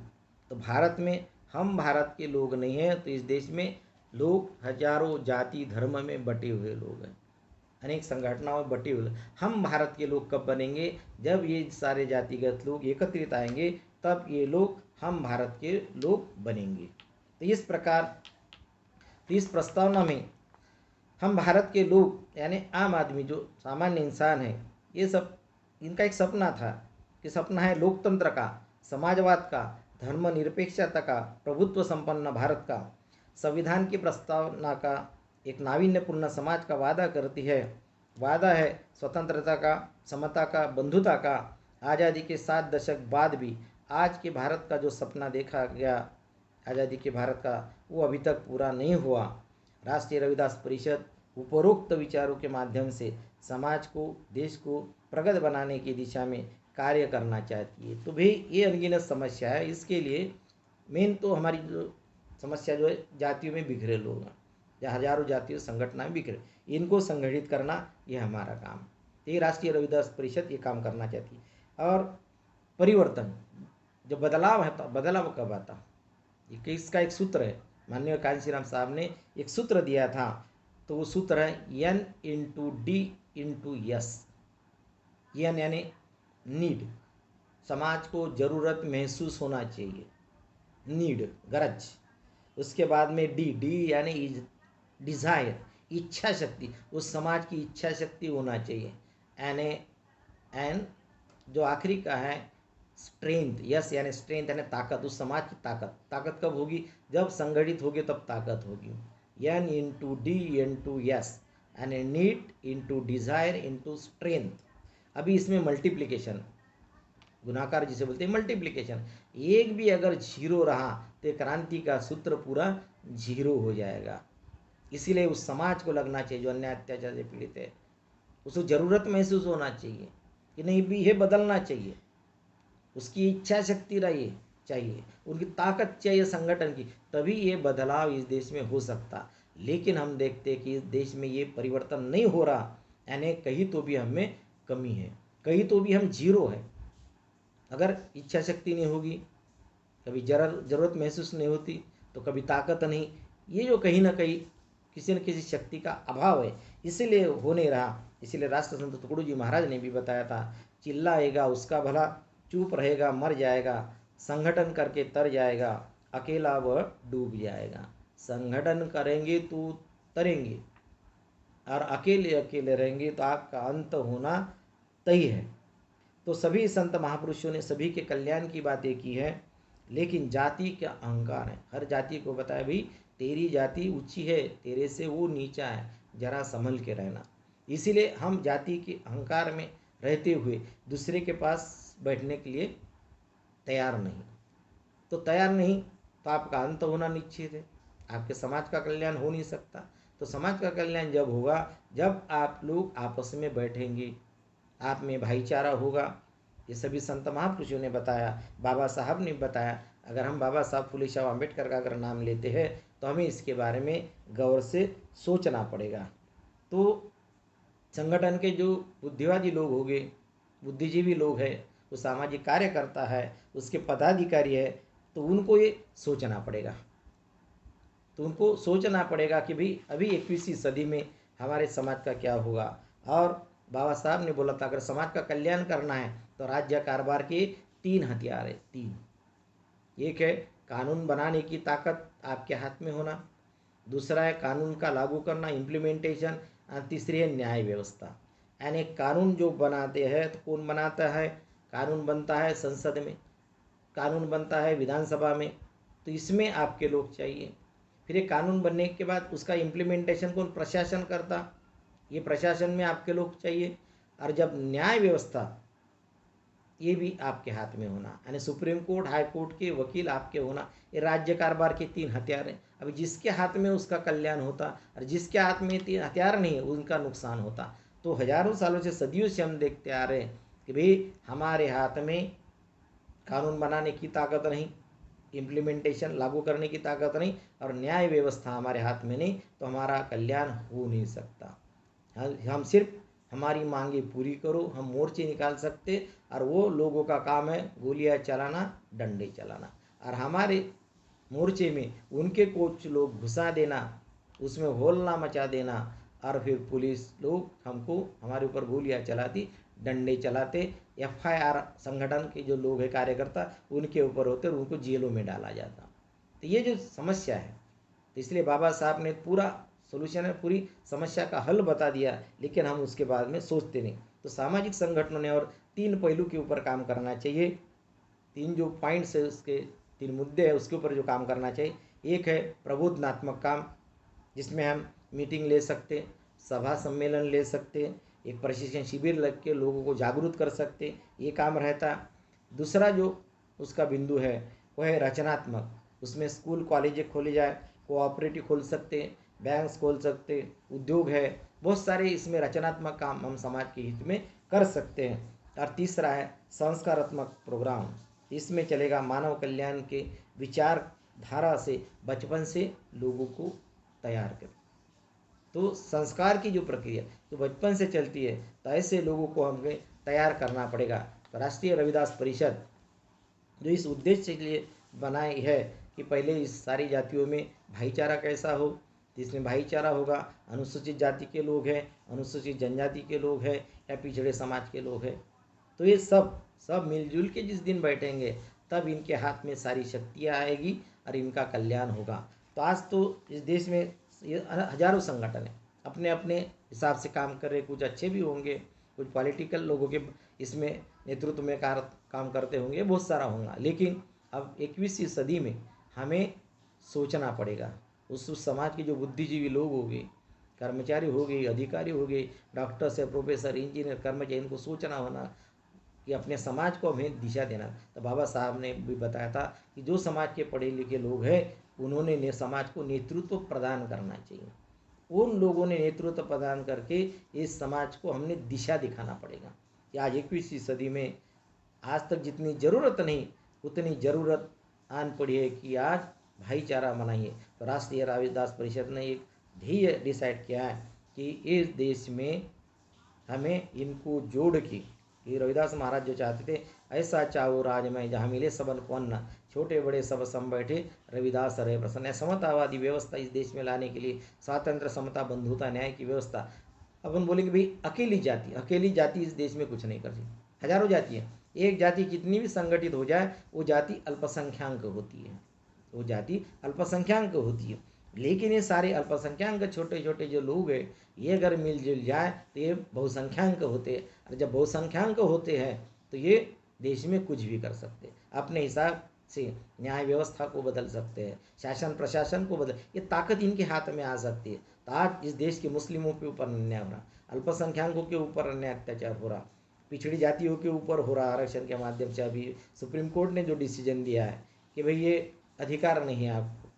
तो भारत में हम भारत के लोग नहीं हैं, तो इस देश में लोग हजारों जाति धर्म में बटे हुए लोग हैं, अनेक संगठनों में बटे हुए। हम भारत के लोग कब बनेंगे? जब ये सारे जातिगत लोग एकत्रित आएंगे, तब ये लोग हम भारत के लोग बनेंगे। तो इस प्रकार, तो इस प्रस्तावना में हम भारत के लोग यानी आम आदमी जो सामान्य इंसान है, ये सब इनका एक सपना था कि सपना है लोकतंत्र का, समाजवाद का, धर्मनिरपेक्षता का, प्रभुत्व संपन्न भारत का। संविधान की प्रस्तावना का एक नावीन्यपूर्ण समाज का वादा करती है। वादा है स्वतंत्रता का, समता का, बंधुता का। आज़ादी के 7 दशक बाद भी आज के भारत का जो सपना देखा गया आज़ादी के भारत का, वो अभी तक पूरा नहीं हुआ। राष्ट्रीय रविदास परिषद उपरोक्त विचारों के माध्यम से समाज को, देश को प्रगत बनाने की दिशा में कार्य करना चाहती है। तो भाई ये अनगिनत समस्या है। इसके लिए मेन तो हमारी जो समस्या जो है, जातियों में बिखरे लोग हैं, या हजारों जातियों संगठन में बिखरे, इनको संगठित करना ये हमारा काम। ये राष्ट्रीय रविदास परिषद ये काम करना चाहती है। और परिवर्तन, जो बदलाव है, बदलाव कब आता, इसका एक सूत्र है। माननीय कांशीराम साहब ने एक सूत्र दिया था, तो वो सूत्र है N/D/S। N यानी नीड, समाज को जरूरत महसूस होना चाहिए, नीड, गरज। उसके बाद में डी यानी डिज़ायर, इच्छा शक्ति, उस समाज की इच्छा शक्ति होना चाहिए। एन जो आखिरी का है स्ट्रेंथ, यस यानी स्ट्रेंथ यानी ताकत, उस समाज की ताकत। ताकत कब होगी? जब संगठित होगी तब ताकत होगी। N/D/S यानी need into desire into strength. अभी इसमें मल्टीप्लिकेशन, गुणाकार जिसे बोलते हैं मल्टीप्लिकेशन, एक भी अगर जीरो रहा तो क्रांति का सूत्र पूरा जीरो हो जाएगा। इसीलिए उस समाज को लगना चाहिए जो अन्याय अत्याचार से पीड़ित है, उसको ज़रूरत महसूस होना चाहिए कि नहीं भी ये बदलना चाहिए, उसकी इच्छा शक्ति रही चाहिए, उनकी ताकत चाहिए संगठन की, तभी ये बदलाव इस देश में हो सकता। लेकिन हम देखते हैं कि इस देश में ये परिवर्तन नहीं हो रहा, यानी कहीं तो भी हमें कमी है, कहीं तो भी हम जीरो है। अगर इच्छा शक्ति नहीं होगी, कभी ज़रूरत महसूस नहीं होती, तो कभी ताकत नहीं, ये जो कहीं ना कहीं किसी न किसी शक्ति का अभाव है, इसीलिए हो नहीं रहा। इसीलिए राष्ट्रसंत तुकडू जी महाराज ने भी बताया था, चिल्लाएगा उसका भला, चुप रहेगा मर जाएगा, संगठन करके तर जाएगा, अकेला वह डूब जाएगा। संगठन करेंगे तो तरेंगे, और अकेले अकेले रहेंगे तो आपका अंत होना तय है। तो सभी संत महापुरुषों ने सभी के कल्याण की बातें की है, लेकिन जाति का अहंकार है। हर जाति को बताया भाई तेरी जाति ऊंची है, तेरे से वो नीचा है, जरा संभल के रहना। इसीलिए हम जाति के अहंकार में रहते हुए दूसरे के पास बैठने के लिए तैयार नहीं। तो तैयार नहीं तो आपका अंत होना निश्चित है, आपके समाज का कल्याण हो नहीं सकता। तो समाज का कल्याण जब होगा जब आप लोग आपस में बैठेंगे, आप में भाईचारा होगा। ये सभी संत महापुरुषों ने बताया, बाबा साहब ने बताया। अगर हम बाबा साहब फुले शाह अम्बेडकर का अगर नाम लेते हैं तो हमें इसके बारे में गौर से सोचना पड़ेगा। तो संगठन के जो बुद्धिवादी लोग हो गए, बुद्धिजीवी लोग हैं, वो सामाजिक कार्यकर्ता है, उसके पदाधिकारी है, तो उनको ये सोचना पड़ेगा। तो उनको सोचना पड़ेगा कि भाई अभी 21वीं सदी में हमारे समाज का क्या होगा। और बाबा साहब ने बोला था अगर समाज का कल्याण करना है तो राज्य कारोबार के 3 हथियार है, 3। एक है कानून बनाने की ताकत आपके हाथ में होना, दूसरा है कानून का लागू करना, इम्प्लीमेंटेशन, और तीसरी है न्याय व्यवस्था। यानी कानून जो बनाते हैं तो कौन बनाता है, कानून बनता है संसद में, कानून बनता है विधानसभा में, तो इसमें आपके लोग चाहिए। फिर ये कानून बनने के बाद उसका इम्प्लीमेंटेशन कौन, प्रशासन करता, ये प्रशासन में आपके लोग चाहिए। और जब न्याय व्यवस्था, ये भी आपके हाथ में होना, यानी सुप्रीम कोर्ट हाई कोर्ट के वकील आपके होना, ये राज्य कारोबार के 3 हथियार हैं। अभी जिसके हाथ में उसका कल्याण होता और जिसके हाथ में 3 हथियार नहीं है उनका नुकसान होता। तो हजारों सालों से सदियों से हम देखते आ रहे हैं कि भाई हमारे हाथ में कानून बनाने की ताकत नहीं, इम्प्लीमेंटेशन लागू करने की ताकत नहीं, और न्याय व्यवस्था हमारे हाथ में नहीं, तो हमारा कल्याण हो नहीं सकता। हम सिर्फ हमारी मांगे पूरी करो, हम मोर्चे निकाल सकते, और वो लोगों का काम है गोलियां चलाना, डंडे चलाना, और हमारे मोर्चे में उनके कुछ लोग घुसा देना, उसमें होल्ला मचा देना, और फिर पुलिस लोग हमको हमारे ऊपर गोलियां चलाती, डंडे चलाते, एफआईआर संगठन के जो लोग हैं कार्यकर्ता उनके ऊपर होते और उनको जेलों में डाला जाता। तो ये जो समस्या है, तो इसलिए बाबा साहब ने पूरा सोल्यूशन है, पूरी समस्या का हल बता दिया, लेकिन हम उसके बाद में सोचते नहीं। तो सामाजिक संगठनों ने और 3 पहलू के ऊपर काम करना चाहिए, 3 जो पॉइंट्स है उसके 3 मुद्दे हैं उसके ऊपर जो काम करना चाहिए। एक है प्रबोधनात्मक काम, जिसमें हम मीटिंग ले सकते, सभा सम्मेलन ले सकते, एक प्रशिक्षण शिविर लग के लोगों को जागरूक कर सकते, ये काम रहता। दूसरा जो उसका बिंदु है वो है रचनात्मक, उसमें स्कूल कॉलेज खोले जाए, कोऑपरेटिव खोल सकते, बैंक्स खोल सकते, उद्योग है, बहुत सारे इसमें रचनात्मक काम हम समाज के हित में कर सकते हैं। और तीसरा है संस्कारात्मक प्रोग्राम, इसमें चलेगा मानव कल्याण के विचारधारा से बचपन से लोगों को तैयार करें। तो संस्कार की जो प्रक्रिया तो बचपन से चलती है, तो ऐसे लोगों को हमें तैयार करना पड़ेगा। तो राष्ट्रीय रविदास परिषद जो इस उद्देश्य के लिए बनाई है कि पहले इस सारी जातियों में भाईचारा कैसा हो, जिसमें भाईचारा होगा, अनुसूचित जाति के लोग हैं, अनुसूचित जनजाति के लोग हैं, या पिछड़े समाज के लोग हैं, तो ये सब मिलजुल के जिस दिन बैठेंगे तब इनके हाथ में सारी शक्तियाँ आएगी और इनका कल्याण होगा। तो आज तो इस देश में ये हजारों संगठन हैं, अपने अपने हिसाब से काम कर रहे, कुछ अच्छे भी होंगे, कुछ पॉलिटिकल लोगों के इसमें नेतृत्व में काम करते होंगे, बहुत सारा होगा। लेकिन अब 21वीं सदी में हमें सोचना पड़ेगा, उस समाज के जो बुद्धिजीवी लोग हो गए, कर्मचारी हो गए, अधिकारी हो गए, डॉक्टर से प्रोफेसर इंजीनियर कर्मचारी, इनको सोचना होना कि अपने समाज को हमें दिशा देना। तो बाबा साहब ने भी बताया था कि जो समाज के पढ़े लिखे लोग हैं उन्होंने समाज को नेतृत्व प्रदान करना चाहिए। उन लोगों ने नेतृत्व प्रदान करके इस समाज को हमने दिशा दिखाना पड़ेगा कि आज 21वीं सदी में आज तक जितनी ज़रूरत नहीं उतनी ज़रूरत आन पड़ी है कि आज भाईचारा मनाइए। तो राष्ट्रीय रविदास परिषद ने एक ध्येय डिसाइड किया है कि इस देश में हमें इनको जोड़ के, ये रविदास महाराज जो चाहते थे, ऐसा चाहो राज में जहाँ मिले सबन को अन्न, छोटे बड़े सब सम बैठे रविदास रहे प्रसन्न। समतावादी व्यवस्था इस देश में लाने के लिए स्वातंत्र, समता, बंधुता, न्याय की व्यवस्था। अपन बोले कि भाई अकेली जाति इस देश में कुछ नहीं कर सकती। हजारों जाति है, एक जाति कितनी भी संगठित हो जाए वो जाति अल्पसंख्याक होती है, वो जाति अल्पसंख्याक होती है। लेकिन ये सारे अल्पसंख्याक छोटे छोटे जो लोग हैं ये अगर मिलजुल जाए तो ये बहुसंख्याक होते हैं, और जब बहुसंख्याक होते हैं तो ये देश में कुछ भी कर सकते हैं, अपने हिसाब से न्याय व्यवस्था को बदल सकते हैं, शासन प्रशासन को बदल, ये ताकत इनके हाथ में आ सकती है। तो आज इस देश के मुस्लिमों के ऊपर अन्याय हो रहा, अल्पसंख्याकों के ऊपर अन्याय अत्याचार हो रहा, पिछड़ी जातियों के ऊपर हो रहा आरक्षण के माध्यम से। अभी सुप्रीम कोर्ट ने जो डिसीजन दिया है कि भाई ये अधिकार नहीं है आपको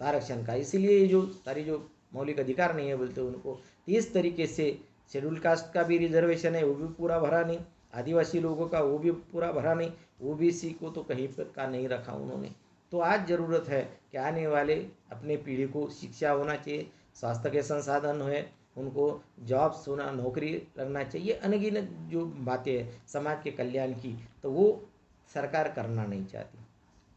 आरक्षण का, इसीलिए ये जो सारी जो मौलिक अधिकार नहीं है बोलते उनको, तो इस तरीके से शेड्यूल कास्ट का भी रिजर्वेशन है वो भी पूरा भरा नहीं, आदिवासी लोगों का वो भी पूरा भरा नहीं, ओबीसी को तो कहीं पर का नहीं रखा उन्होंने। तो आज ज़रूरत है कि आने वाले अपने पीढ़ी को शिक्षा होना चाहिए, स्वास्थ्य के संसाधन है, उनको जॉब्स होना, नौकरी लगना चाहिए, अनगिनत जो बातें हैं समाज के कल्याण की, तो वो सरकार करना नहीं चाहती।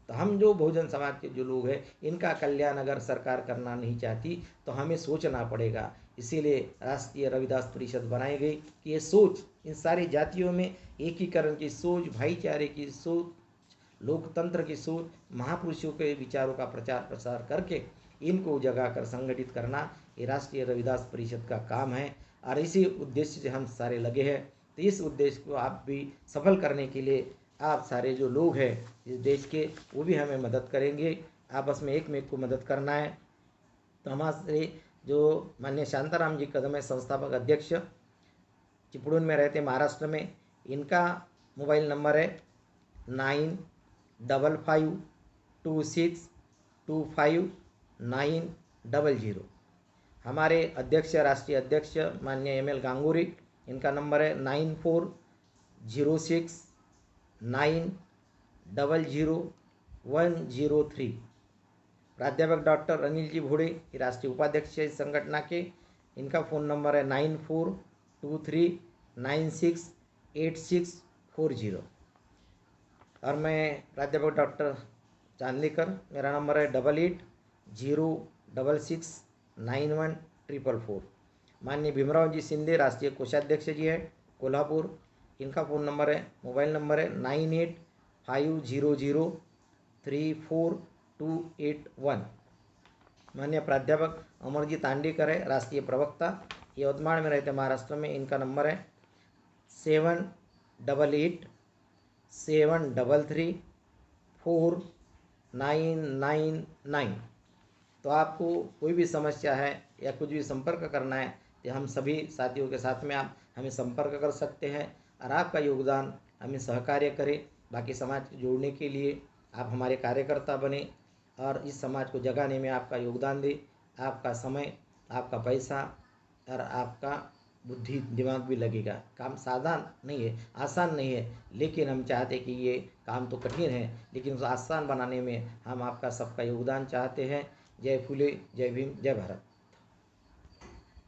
तो हम जो बहुजन समाज के जो लोग हैं इनका कल्याण अगर सरकार करना नहीं चाहती तो हमें सोचना पड़ेगा। इसीलिए राष्ट्रीय रविदास परिषद बनाई गई कि ये सोच, इन सारी जातियों में एकीकरण की सोच, भाईचारे की सोच, लोकतंत्र की सोच, महापुरुषों के विचारों का प्रचार प्रसार करके इनको जगा कर संगठित करना ये राष्ट्रीय रविदास परिषद का काम है। और इसी उद्देश्य से हम सारे लगे हैं। तो इस उद्देश्य को आप भी सफल करने के लिए आप सारे जो लोग हैं इस देश के वो भी हमें मदद करेंगे। आपस में एक में एक को मदद करना है। तो हमारे जो माननीय शांताराम जी कदम है, संस्थापक अध्यक्ष, चिपळूण में रहते महाराष्ट्र में, इनका मोबाइल नंबर है 9555262590। हमारे अध्यक्ष, राष्ट्रीय अध्यक्ष माननीय ML गांगुरी, इनका नंबर है 9406900103। प्राध्यापक डॉक्टर अनिल जी भोड़े, राष्ट्रीय उपाध्यक्ष है इस संगठन के, इनका फ़ोन नंबर है 9423968640। और मैं प्राध्यापक डॉक्टर चांदीकर, मेरा नंबर है 8806691444। माननीय भीमराव जी शिंदे, राष्ट्रीय कोषाध्यक्ष जी है कोल्हापुर, इनका फ़ोन नंबर है, मोबाइल नंबर है 9850034281। माननीय प्राध्यापक अमरजी तांडेकर है, राष्ट्रीय प्रवक्ता, यवतमाळ में रहते महाराष्ट्र में, इनका नंबर है 7887334999। तो आपको कोई भी समस्या है या कुछ भी संपर्क करना है तो हम सभी साथियों के साथ में आप हमें संपर्क कर सकते हैं। और आपका योगदान हमें सहकार्य करें, बाकी समाज को जोड़ने के लिए आप हमारे कार्यकर्ता बने और इस समाज को जगाने में आपका योगदान दें। आपका समय, आपका पैसा और आपका बुद्धि दिमाग भी लगेगा। काम साधारण नहीं है, आसान नहीं है, लेकिन हम चाहते कि ये काम तो कठिन है लेकिन उसे आसान बनाने में हम आपका सबका योगदान चाहते हैं। जय फुले, जय भीम, जय भारत।